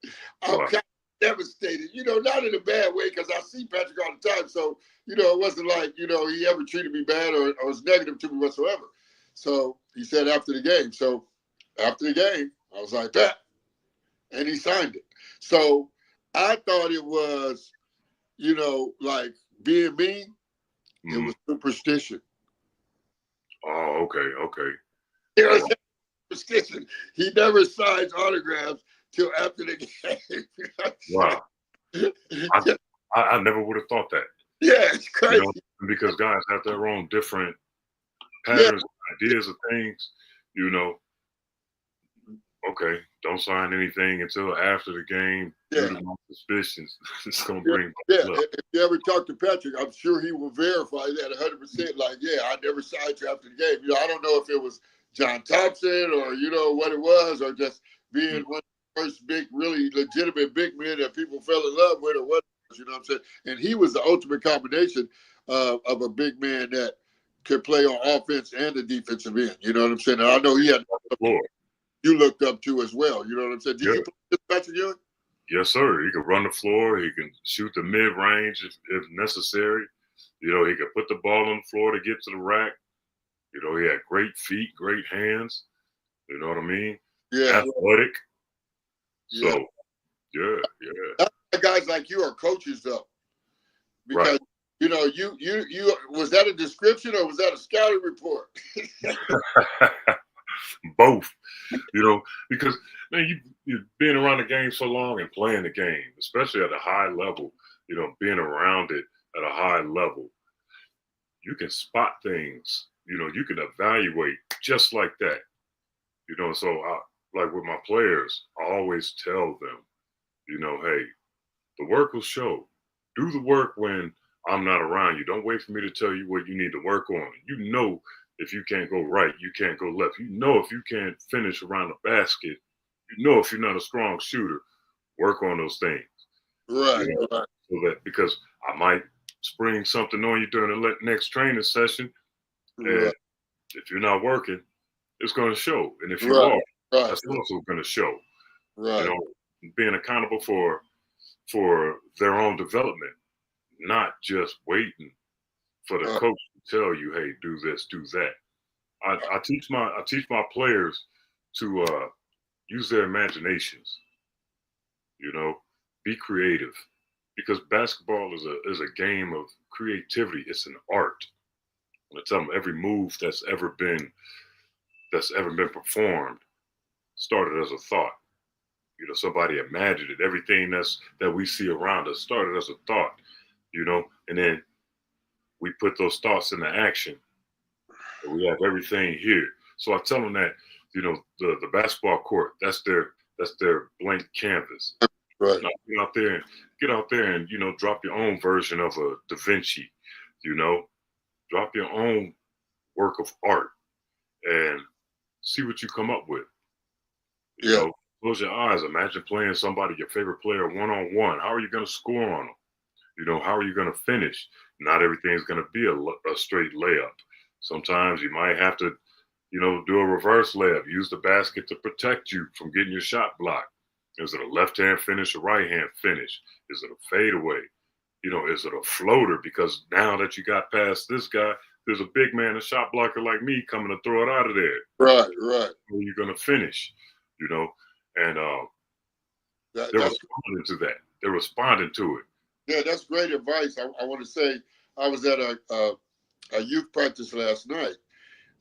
I'm kind of devastated, not in a bad way because I see Patrick all the time. So, it wasn't like, he ever treated me bad or was negative to me whatsoever. So he said after the game. So after the game, I was like, Pat. And he signed it. So I thought it was, like being mean. Mm-hmm. It was superstition. Oh, okay. It was superstition. He never signs autographs till after the game. Wow. I never would have thought that. Yeah, it's crazy. Because guys have their own different patterns, ideas of things, Okay, don't sign anything until after the game. Due to my suspicions, it's gonna bring. If you ever talk to Patrick, I'm sure he will verify that 100%. Like, I never signed you after the game. I don't know if it was John Thompson or what it was, or just being one of the first big, really legitimate big men that people fell in love with, or what. You know what I'm saying? And he was the ultimate combination of a big man that could play on offense and the defensive end. You know what I'm saying? And I know he had the floor. You looked up to as well. You know what I'm saying? Did you play with Patrick Ewing? Yes, sir. He could run the floor. He can shoot the mid-range if necessary. He could put the ball on the floor to get to the rack. He had great feet, great hands. You know what I mean? Yeah. Athletic. So, yeah. Guys like you are coaches, though. Because, right. you was that a description or was that a scouting report? Both, because man, you've been around the game so long and playing the game, especially at a high level, being around it at a high level, you can spot things, you can evaluate just like that, so like with my players, I always tell them, hey, the work will show. Do the work when I'm not around you. Don't wait for me to tell you what you need to work on. If you can't go right, you can't go left. If you can't finish around the basket, if you're not a strong shooter, work on those things. Right. Right. So that because I might spring something on you during the next training session, and if you're not working, it's going to show. And if you are, that's also going to show. Right. Being accountable for their own development, not just waiting for the coach to tell you, hey, do this, do that. I teach my players to use their imaginations. Be creative, because basketball is a game of creativity. It's an art. I tell them every move that's ever been performed started as a thought. Somebody imagined it. Everything that we see around us started as a thought. And then we put those thoughts into action. And we have everything here. So I tell them that, the basketball court, that's their blank canvas. Right. Now, get out there and drop your own version of a Da Vinci. Drop your own work of art and see what you come up with. You Yeah. know, close your eyes. Imagine playing somebody, your favorite player, one-on-one. How are you going to score on them? You know, how are you going to finish? Not everything's going to be a straight layup. Sometimes you might have to, you know, do a reverse layup. Use the basket to protect you from getting your shot blocked. Is it a left-hand finish or right-hand finish? Is it a fadeaway? You know, is it a floater? Because now that you got past this guy, there's a big man, a shot blocker like me coming to throw it out of there. Right, right. Where you going to finish? You know, and they're That's responding to that. They're responding to it. yeah, that's great advice. I want to say I was at a youth practice last night,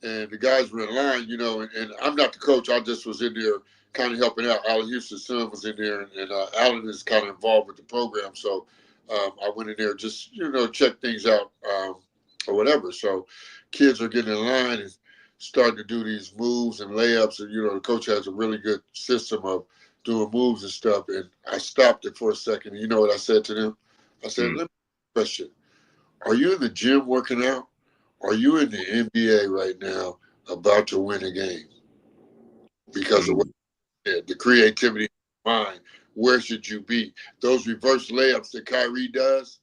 and the guys were in line, you know, and I'm not the coach. I just was in there kind of helping out. Alan Houston's son was in there, and Alan is kind of involved with the program. So I went in there just, you know, check things out or whatever. So kids are getting in line and starting to do these moves and layups. And, you know, the coach has a really good system of doing moves and stuff. And I stopped it for a second. And you know what I said to them? I said, let me ask you a question. Are you in the gym working out? Are you in the NBA right now about to win a game? Because of what the creativity of the mind, where should you be? Those reverse layups that Kyrie does,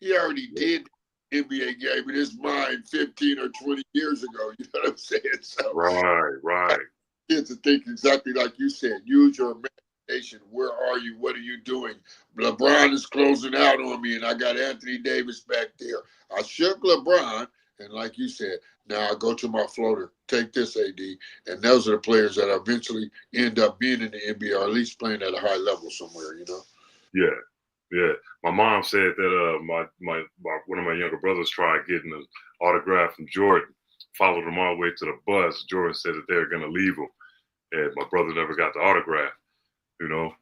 he already did the NBA game in his mind 15 or 20 years ago. You know what I'm saying? So Right. kids to think exactly like you said. Use your imagination. Where are you? What are you doing? LeBron is closing out on me, and I got Anthony Davis back there. I shook LeBron, and like you said, now I go to my floater. Take this, AD. And those are the players that eventually end up being in the NBA or at least playing at a high level somewhere, you know? Yeah. My mom said that my one of my younger brothers tried getting an autograph from Jordan. Followed him all the way to the bus. Jordan said that they were going to leave him, and my brother never got the autograph. You know,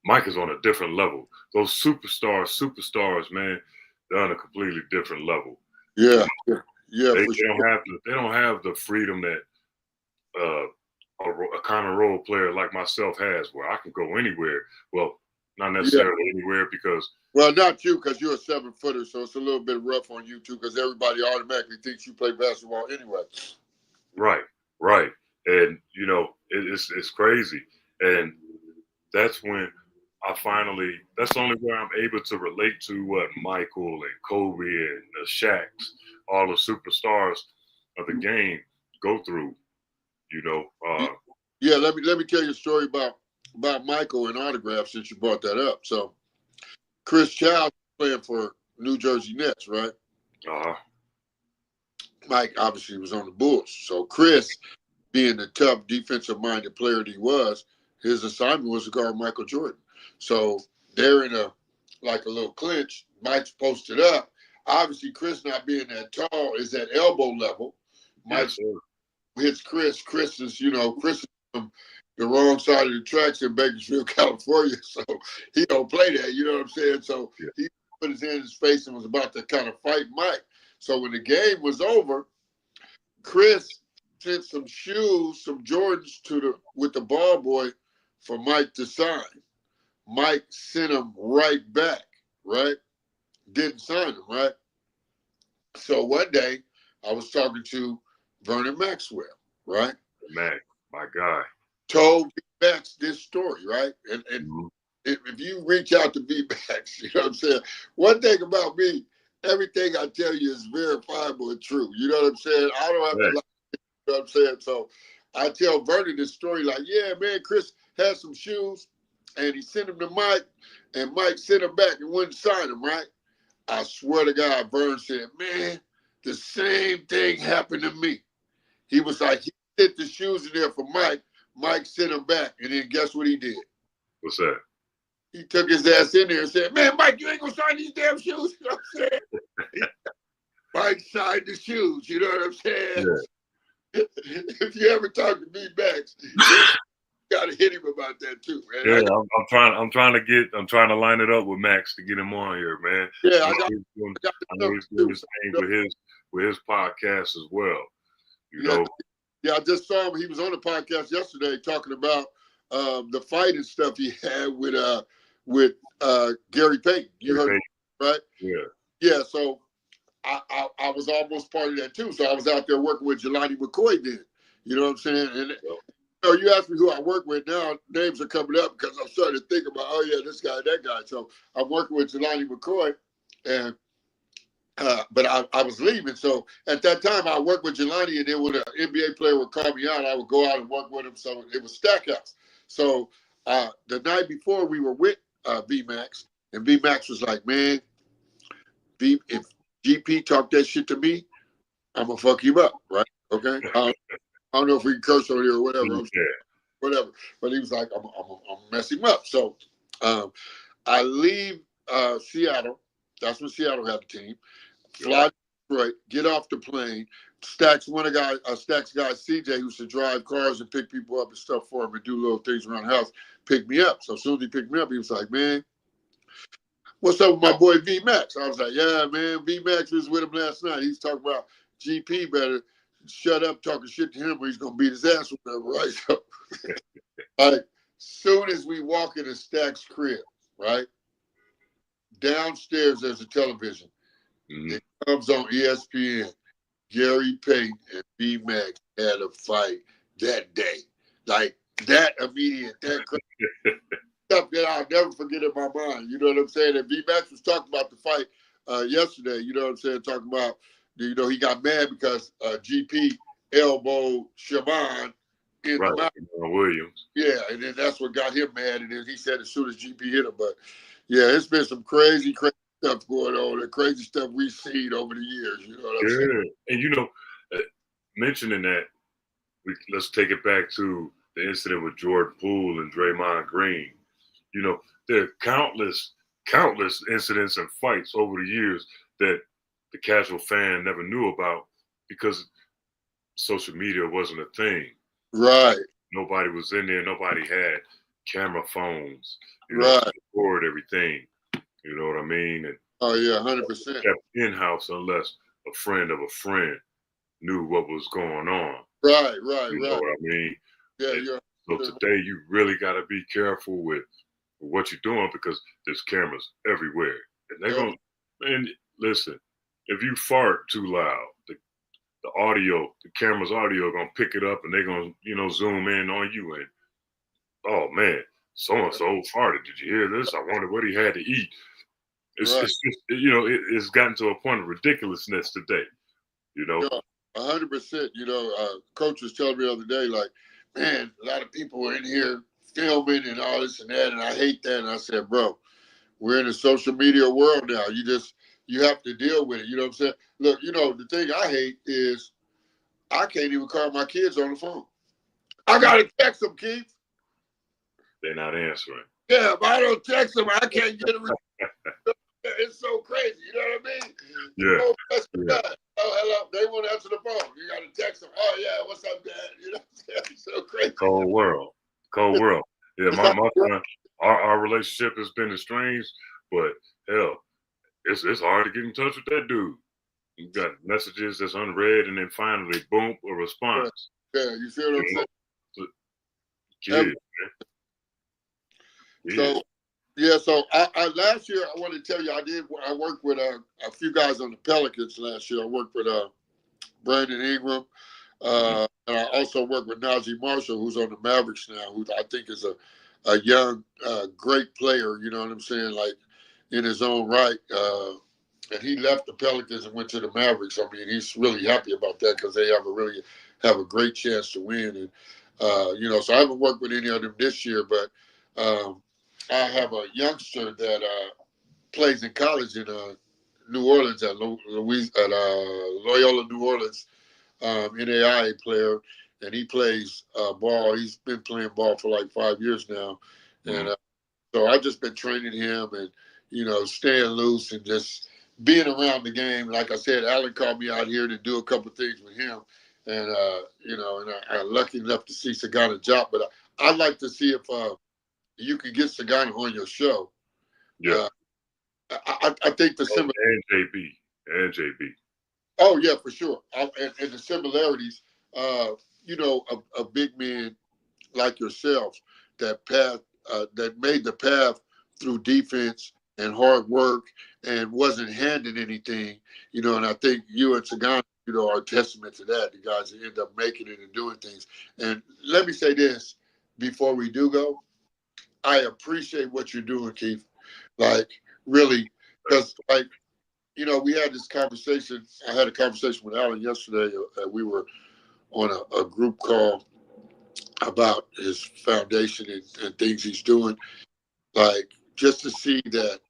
Mike is on a different level. Those superstars, man, they're on a completely different level. Yeah, They for sure. don't have the freedom that a kind of role player like myself has, where I can go anywhere. Well, not necessarily anywhere because. Well, not you, because you're a 7-footer, so it's a little bit rough on you too, because everybody automatically thinks you play basketball anyway. Right. And you know, it's crazy. And that's when that's the only way I'm able to relate to what Michael and Kobe and the Shaqs, all the superstars of the game go through. You know, Yeah, let me tell you a story about Michael and autographs since you brought that up. So Chris Child playing for New Jersey Nets, right? Mike obviously was on the Bulls. So Chris, being the tough defensive-minded player that he was, his assignment was to guard Michael Jordan. So they're in a little clinch. Mike's posted up. Obviously, Chris not being that tall is at elbow level. Mike hits Chris. Chris is from the wrong side of the tracks in Bakersfield, California. So he don't play that. You know what I'm saying? So he put his hand in his face and was about to kind of fight Mike. So when the game was over, Chris sent some shoes, some Jordans with the ball boy for Mike to sign. Mike sent them right back, right? Didn't sign them, right? So one day I was talking to Vernon Maxwell, right? Mac, my guy. Told B-Max this story, right? And if you reach out to B-Max, you know what I'm saying? One thing about me, everything I tell you is verifiable and true. You know what I'm saying? I don't have to lie. You know what I'm saying? So I tell Vernon this story like, yeah, man, Chris had some shoes and he sent them to Mike and Mike sent them back and wouldn't sign them, right? I swear to God, Vern said, man, the same thing happened to me. He was like, he sent the shoes in there for Mike. Mike sent them back. And then guess what he did? What's that? He took his ass in there and said, man, Mike, you ain't going to sign these damn shoes. You know what I'm saying? Mike signed the shoes. You know what I'm saying? Yeah. If you ever talk to me, Max, you got to hit him about that too, man. Yeah, I'm trying to line it up with Max to get him on here, man. Yeah, I know he's doing his thing with his podcast as well. You know. Yeah, I just saw him. He was on the podcast yesterday talking about the fight and stuff he had with Gary Payton. You heard, right? Yeah. Yeah. So I was almost part of that too. So I was out there working with Jelani McCoy then. You know what I'm saying? And you asked me who I work with now, names are coming up because I'm starting to think about, oh yeah, this guy, that guy. So I'm working with Jelani McCoy, and but I was leaving. So at that time, I worked with Jelani, and then when an NBA player would call me out, I would go out and work with him. So it was Stackhouse. So the night before, we were with V-Max, and V-Max was like, man, if GP talked that shit to me, I'm going to fuck you up, right? Okay? I don't know if we can curse on here or whatever. Whatever. But he was like, I'm going to mess him up. So I leave Seattle. That's when Seattle had the team. Fly to Detroit, get off the plane. Stacks guy, CJ, who used to drive cars and pick people up and stuff for him and do little things around the house, picked me up. So as soon as he picked me up, he was like, man, what's up with my boy V-Max? I was like, yeah, man, V-Max was with him last night. He's talking about GP better shut up talking shit to him or he's going to beat his ass or whatever, right? So, like, soon as we walk into Stack's crib, right, downstairs there's a television. Mm-hmm. It comes on ESPN. Gary Payton and V-Max had a fight that day. Like, that immediate, that stuff that I'll never forget in my mind. You know what I'm saying? And V-Max was talking about the fight yesterday. You know what I'm saying? Talking about, he got mad because GP elbowed Shaban in the mouth. Williams. Yeah, and then that's what got him mad. And then he said as soon as GP hit him. But, yeah, it's been some crazy stuff going on and crazy stuff we've seen over the years. You know what I'm saying? And, mentioning that, let's take it back to the incident with Jordan Poole and Draymond Green. There are countless incidents and fights over the years that the casual fan never knew about because social media wasn't a thing. Right. Nobody was in there. Nobody had camera phones. To record everything. You know what I mean? And oh, yeah, 100%. Kept in-house unless a friend of a friend knew what was going on. Right. You know what I mean? Yeah. So today you really got to be careful with what you're doing because there's cameras everywhere. And they're going to, man, listen, if you fart too loud, the camera's audio going to pick it up and they're going to, zoom in on you and, oh man, so-and-so farted. Did you hear this? I wonder what he had to eat. It's just, it's gotten to a point of ridiculousness today, Yeah, 100%. Coach was telling me the other day, like, man, a lot of people are in here filming and all this and that, and I hate that. And I said, bro, we're in a social media world now. You have to deal with it. You know what I'm saying? Look, the thing I hate is I can't even call my kids on the phone. I got to text them, Keith. They're not answering. Yeah, if I don't text them, I can't get a It's so crazy. You know what I mean? Yeah. Oh, hello. They won't answer the phone. You got to text them. Oh, yeah. What's up, Dad? It's so crazy. Cold world. Yeah, my son, our relationship has been estranged, but hell, it's hard to get in touch with that dude. You got messages that's unread, and then finally, boom, a response. Yeah, you see what I'm saying? Kid, man. So I last year I want to tell you I worked with a few guys on the Pelicans last year. I worked with Brandon Ingram, and I also worked with Najee Marshall, who's on the Mavericks now, who I think is a young great player. You know what I'm saying? Like in his own right. And he left the Pelicans and went to the Mavericks. I mean, he's really happy about that because they have a great chance to win. And so I haven't worked with any of them this year, but. I have a youngster that plays in college in New Orleans at Loyola New Orleans, NAIA player, and he plays ball. He's been playing ball for like 5 years now, and so I've just been training him and staying loose and just being around the game. Like I said, Alan called me out here to do a couple of things with him, and and I'm lucky enough to see Sagana Job, but I'd like to see if. You can get Sagana on your show. Yeah. I think the similarities. And JB. Oh, yeah, for sure. And the similarities, a big man like yourself that made the path through defense and hard work and wasn't handed anything, and I think you and Sagana, are a testament to that, the guys that end up making it and doing things. And let me say this before we do go. I appreciate what you're doing, Keith. Like, really, because, like, we had this conversation. I had a conversation with Alan yesterday. We were on a group call about his foundation and things he's doing. Like, just to see that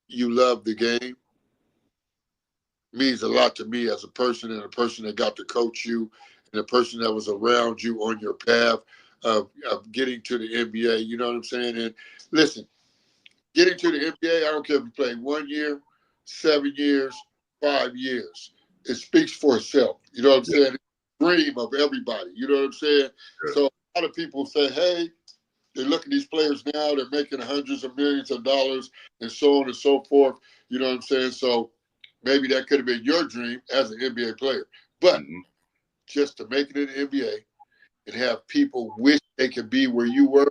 you love the game means a lot to me as a person, and a person that got to coach you, and a person that was around you on your path of getting to the NBA. You know what I'm saying? And listen, getting to the NBA, I don't care if you play 1 year, 7 years, 5 years. It speaks for itself. You know what I'm saying? It's a dream of everybody. You know what I'm saying? Yeah. So a lot of people say, hey, they look at these players now, they're making hundreds of millions of dollars and so on and so forth. You know what I'm saying? So maybe that could have been your dream as an NBA player. But just to make it in the NBA and have people wish they could be where you were,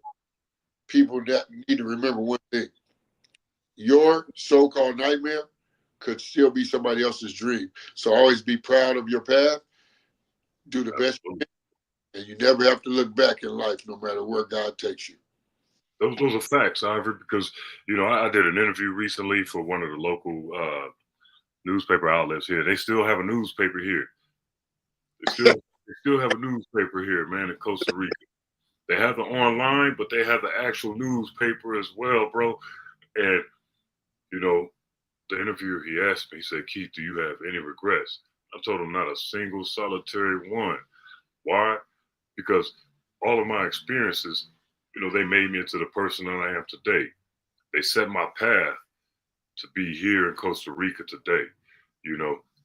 people that need to remember one thing. Your so-called nightmare could still be somebody else's dream. So always be proud of your path, do the best you can, and you never have to look back in life no matter where God takes you. Those are facts, Ivory, because, I did an interview recently for one of the local newspaper outlets here. They still have a newspaper here. They still have a newspaper here, man, in Costa Rica. They have the online, but they have the actual newspaper as well, bro. And, the interviewer, he asked me, he said, Keith, do you have any regrets? I told him not a single solitary one. Why? Because all of my experiences, they made me into the person that I am today. They set my path to be here in Costa Rica today,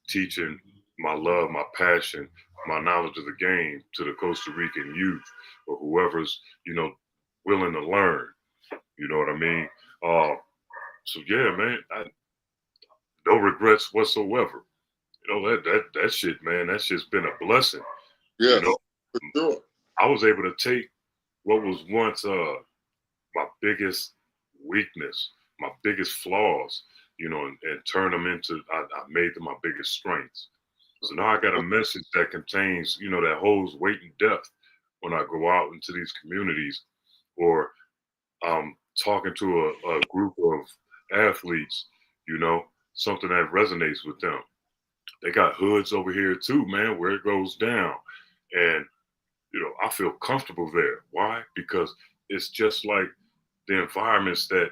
teaching my love, my passion, my knowledge of the game to the Costa Rican youth or whoever's, willing to learn. You know what I mean? So yeah, man, no regrets whatsoever. That shit, man, that shit's been a blessing. Yes, for sure. I was able to take what was once my biggest weakness, my biggest flaws, and turn them into, I made them my biggest strengths. So now I got a message that contains, that holds weight and depth when I go out into these communities or talking to a group of athletes, something that resonates with them. They got hoods over here too, man, where it goes down. And, I feel comfortable there. Why? Because it's just like the environments that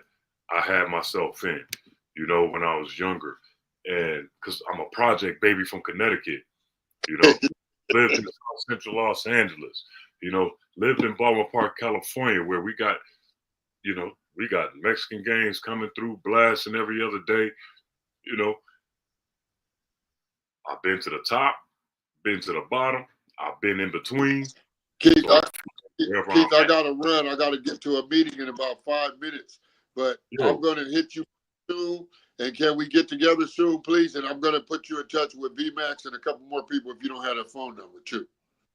I had myself in, when I was younger. And because I'm a project baby from Connecticut, lived in South Central Los Angeles, lived in Baltimore Park, California, where we got Mexican gangs coming through, blasting every other day. I've been to the top, been to the bottom, I've been in between. Keith, So I got to run. I got to get to a meeting in about 5 minutes. But I'm going to hit you soon. And can we get together soon, please? And I'm going to put you in touch with VMAX and a couple more people if you don't have their phone number, too.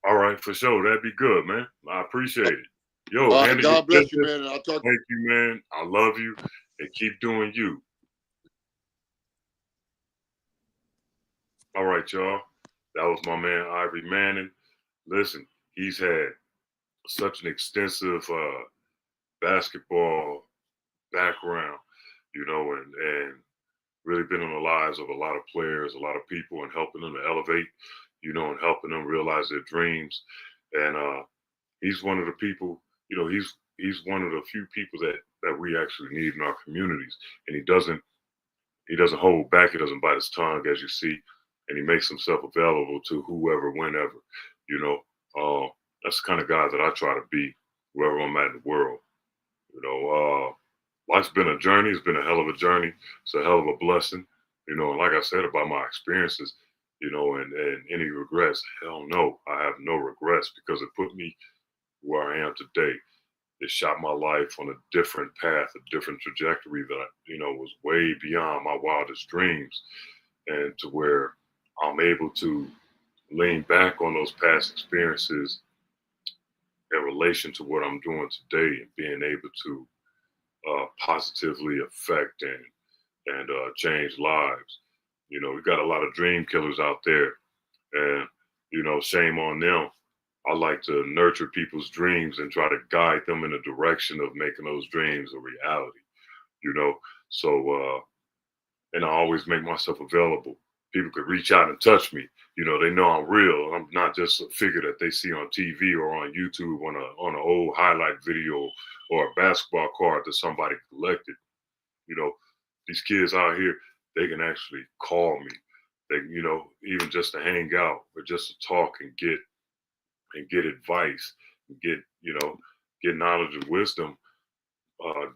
All right, for sure. That'd be good, man. I appreciate it. Yo, God bless you, man. And I'll talk. Thank you, man. I love you. And keep doing you. All right, y'all. That was my man, Ivorie Manning. Listen, he's had such an extensive basketball background, and really been in the lives of a lot of players, a lot of people, and helping them to elevate, and helping them realize their dreams. And he's one of the people, he's one of the few people that we actually need in our communities. And he doesn't hold back, he doesn't bite his tongue, as you see, and he makes himself available to whoever, whenever, that's the kind of guy that I try to be wherever I'm at in the world. Life's been a journey. It's been a hell of a journey. It's a hell of a blessing. And like I said about my experiences, and any regrets, hell no, I have no regrets because it put me where I am today. It shot my life on a different path, a different trajectory that, was way beyond my wildest dreams. And to where I'm able to lean back on those past experiences in relation to what I'm doing today and being able to positively affect and change lives. You know, we got a lot of dream killers out there, and you know, shame on them. I like to nurture people's dreams and try to guide them in the direction of making those dreams a reality. You know, so and I always make myself available. People could reach out and touch me. You know, they know I'm real. I'm not just a figure that they see on TV or on YouTube on an old highlight video or a basketball card that somebody collected. You know, these kids out here, they can actually call me. They, you know, even just to hang out or just to talk and get advice, and get, you know, get knowledge and wisdom,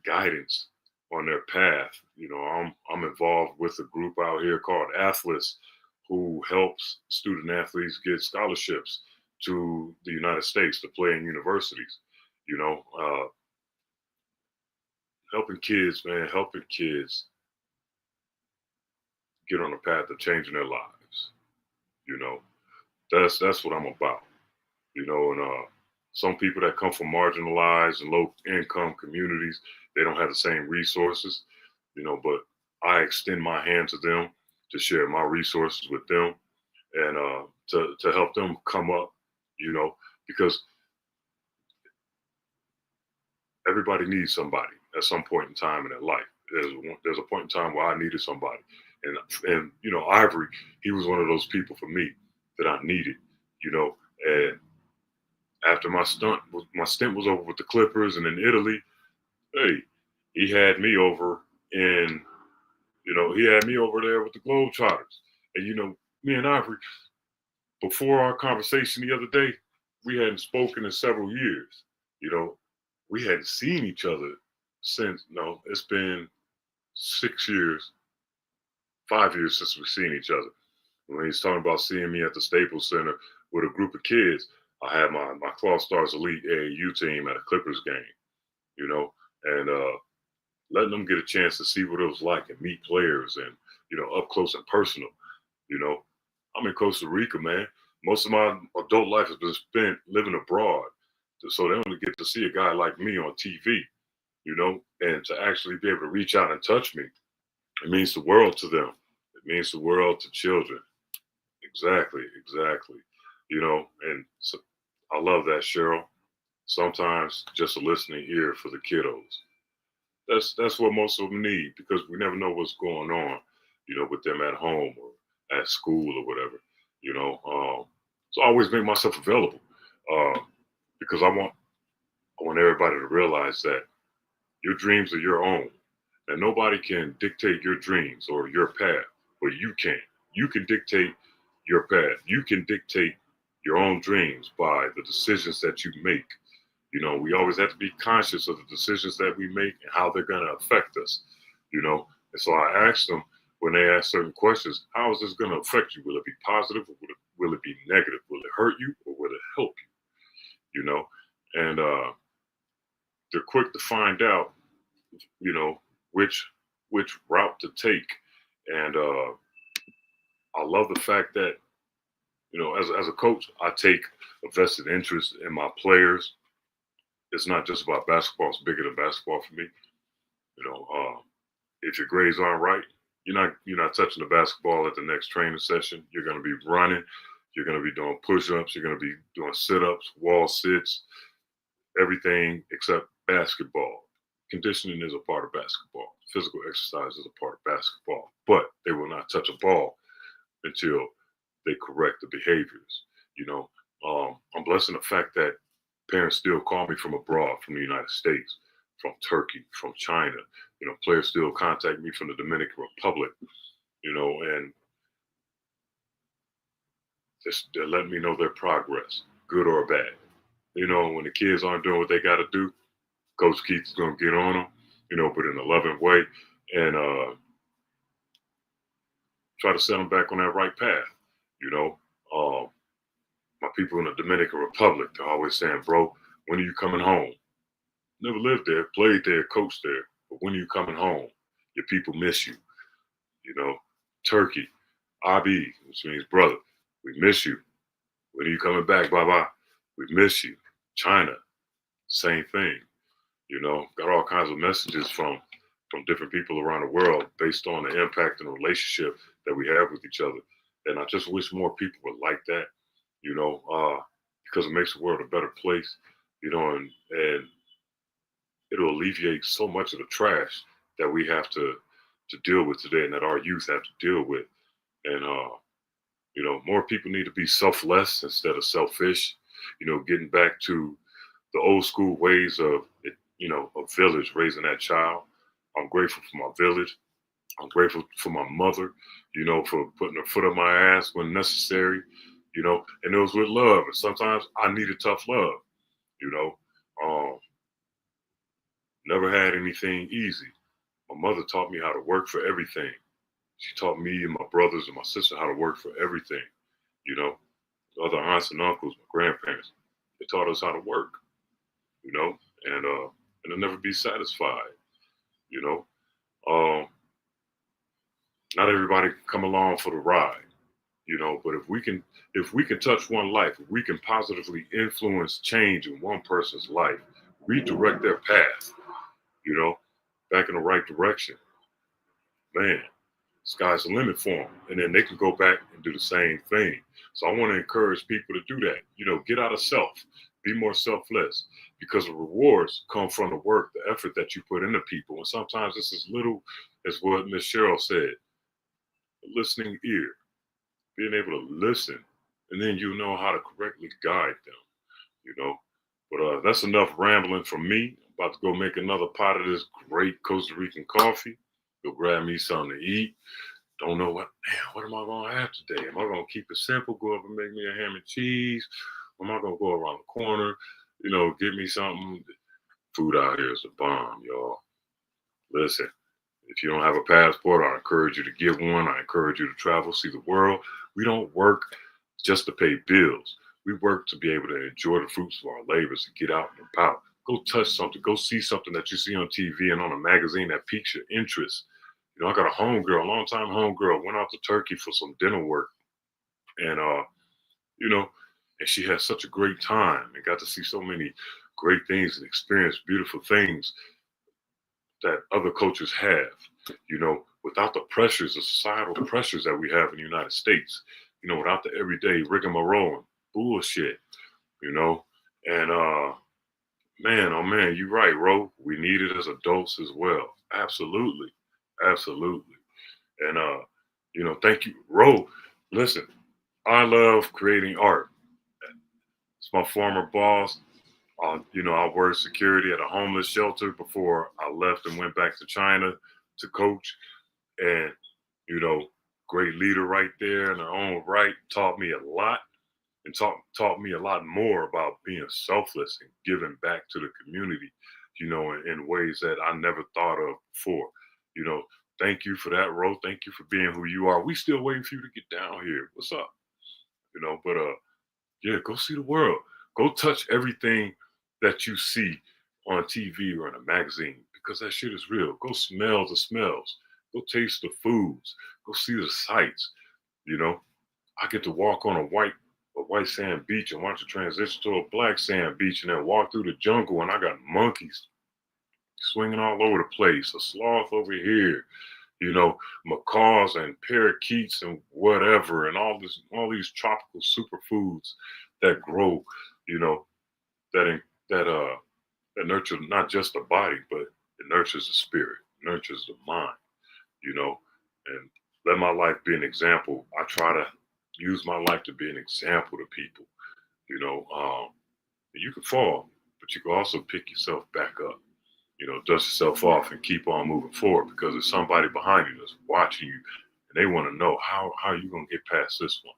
guidance on their path. You know, I'm involved with a group out here called Athletes, who helps student athletes get scholarships to the United States to play in universities. You know, helping kids, man, helping kids get on the path of changing their lives. You know, that's what I'm about. You know, and some people that come from marginalized and low income communities, they don't have the same resources. You know, but I extend my hand to them to share my resources with them and to help them come up. You know, because everybody needs somebody at some point in time in their life. There's a point in time where I needed somebody, and you know, Ivorie, he was one of those people for me that I needed. You know, and after my stint was over with the Clippers and in Italy, hey, he had me over in, you know, he had me over there with the Globetrotters. And you know, me and Ivorie, before our conversation the other day, we hadn't spoken in several years. You know, we hadn't seen each other since, no, it's been 6 years, 5 years since we've seen each other. When he's talking about seeing me at the Staples Center with a group of kids, I had my Claw Stars Elite AAU team at a Clippers game, you know, and letting them get a chance to see what it was like and meet players and, you know, up close and personal. You know, I'm in Costa Rica, man. Most of my adult life has been spent living abroad. So they only get to see a guy like me on TV, you know, and to actually be able to reach out and touch me, it means the world to them. It means the world to children. Exactly, exactly. You know, and so I love that, Cheryl. Sometimes just a listening ear for the kiddos. That's what most of them need because we never know what's going on, you know, with them at home or at school or whatever. You know, so I always make myself available uh, because I want everybody to realize that your dreams are your own, and nobody can dictate your dreams or your path, but you can. You can dictate your path. You can dictate your own dreams by the decisions that you make. You know, we always have to be conscious of the decisions that we make and how they're going to affect us, you know. And so I ask them when they ask certain questions, how is this going to affect you? Will it be positive or will it be negative? Will it hurt you or will it help you? You know, and they're quick to find out, you know, which route to take. And I love the fact that, you know, as a coach, I take a vested interest in my players. It's not just about basketball; it's bigger than basketball for me. You know, if your grades aren't right, you're not touching the basketball at the next training session. You're going to be running. You're going to be doing push-ups. You're going to be doing sit-ups, wall sits, everything except basketball. Conditioning is a part of basketball. Physical exercise is a part of basketball. But they will not touch a ball until they correct the behaviors. You know, I'm blessed in the fact that parents still call me from abroad, from the United States, from Turkey, from China. You know, players still contact me from the Dominican Republic. You know, and just they're letting me know their progress, good or bad. You know, when the kids aren't doing what they got to do, Coach Keith is going to get on them. You know, but in a loving way, and try to set them back on that right path. You know, my people in the Dominican Republic, they're always saying, bro, when are you coming home? Never lived there, played there, coached there, but when are you coming home? Your people miss you. You know, Turkey, Abi, which means brother, we miss you. When are you coming back, Baba? We miss you. China, same thing. You know, got all kinds of messages from different people around the world based on the impact and the relationship that we have with each other. And I just wish more people were like that, you know, because it makes the world a better place, you know, and it'll alleviate so much of the trash that we have to deal with today and that our youth have to deal with. And you know, more people need to be selfless instead of selfish, you know, getting back to the old school ways of it, you know, a village raising that child. I'm grateful for my village. I'm grateful for my mother, you know, for putting her foot on my ass when necessary, you know, and it was with love. And sometimes I needed tough love, you know. Never had anything easy. My mother taught me how to work for everything. She taught me and my brothers and my sister how to work for everything, you know. The other aunts and uncles, my grandparents, they taught us how to work, you know, and to never be satisfied, you know. Um, Not everybody can come along for the ride, you know, but if we can touch one life, if we can positively influence change in one person's life, redirect their path, you know, back in the right direction, man, sky's the limit for them. And then they can go back and do the same thing. So I want to encourage people to do that. You know, get out of self, be more selfless, because the rewards come from the work, the effort that you put into people. And sometimes it's as little as what Miss Cheryl said, a listening ear, being able to listen, and then you know how to correctly guide them, you know. But that's enough rambling from me. I'm about to go make another pot of this great Costa Rican coffee. Go grab me something to eat. Don't know what am I gonna have today? Am I gonna keep it simple, go up and make me a ham and cheese? Or am I gonna go around the corner, you know, get me something? Food out here is a bomb, y'all. Listen, if you don't have a passport, I encourage you to get one. I encourage you to travel, see the world. We don't work just to pay bills. We work to be able to enjoy the fruits of our labors and get out and about. Go touch something. Go see something that you see on TV and on a magazine that piques your interest. You know, I got a homegirl, a long time homegirl, went out to Turkey for some dinner work. And, you know, and she had such a great time and got to see so many great things and experience beautiful things that other cultures have, you know, without the pressures, the societal pressures that we have in the United States, you know, without the everyday rigmarole and bullshit, you know. And man, oh man, you're right, Ro. We need it as adults as well. Absolutely. Absolutely. And you know, thank you, Ro. Listen, I love creating art. It's my former boss. You know, I worked security at a homeless shelter before I left and went back to China to coach. And, you know, great leader right there in her own right, taught me a lot and taught me a lot more about being selfless and giving back to the community, you know, in ways that I never thought of before. You know, thank you for that, Ro. Thank you for being who you are. We still waiting for you to get down here. What's up? You know, but yeah, go see the world. Go touch everything that you see on TV or in a magazine because that shit is real. Go smell the smells. Go taste the foods. Go see the sights. You know, I get to walk on a white sand beach and watch it transition to a black sand beach and then walk through the jungle and I got monkeys swinging all over the place. A sloth over here, you know, macaws and parakeets and whatever, and all these tropical superfoods that grow, you know, that that nurture not just the body, but it nurtures the spirit, nurtures the mind, you know, and let my life be an example. I try to use my life to be an example to people, you know. You can fall, but you can also pick yourself back up, you know, dust yourself off and keep on moving forward because there's somebody behind you that's watching you and they want to know how you gonna get past this one.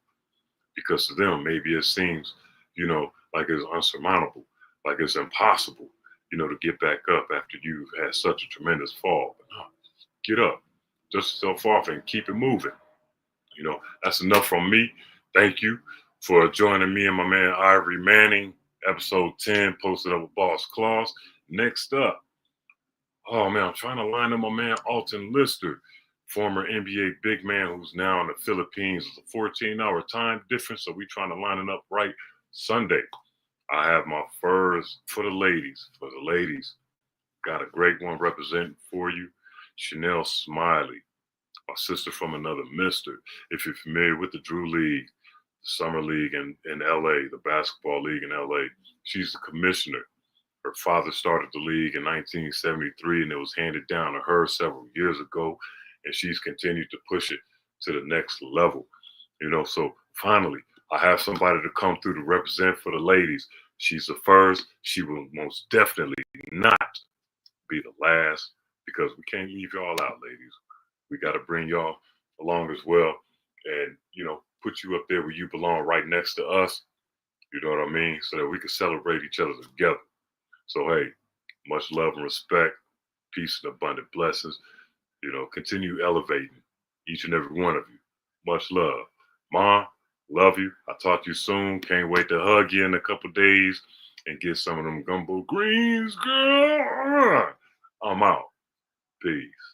Because to them, maybe it seems, you know, like it's unsurmountable, like it's impossible, you know, to get back up after you've had such a tremendous fall. But no, get up, dust yourself off and keep it moving. You know, that's enough from me. Thank you for joining me and my man Ivory Manning, episode 10, posted up with Boss Claus. Next up, oh man, I'm trying to line up my man Alton Lister, former NBA big man who's now in the Philippines. It's a 14-hour time difference, so we trying to line it up right Sunday. I have my first for the ladies. Got a great one representing for you. Chanel Smiley, a sister from another mister. If you're familiar with the Drew League, the Summer League in LA, the basketball league in LA, she's the commissioner. Her father started the league in 1973, and it was handed down to her several years ago, and she's continued to push it to the next level. So finally, I have somebody to come through to represent for the ladies. She's the first. She will most definitely not be the last, because we can't leave y'all out, ladies. We got to bring y'all along as well, and put you up there where you belong, right next to us. You know what I mean? So that we can celebrate each other together. So hey, much love and respect, peace and abundant blessings. Continue elevating each and every one of you. Much love. Mom, love you. I'll talk to you soon. Can't wait to hug you in a couple days and get some of them gumbo greens, girl. I'm out. Peace.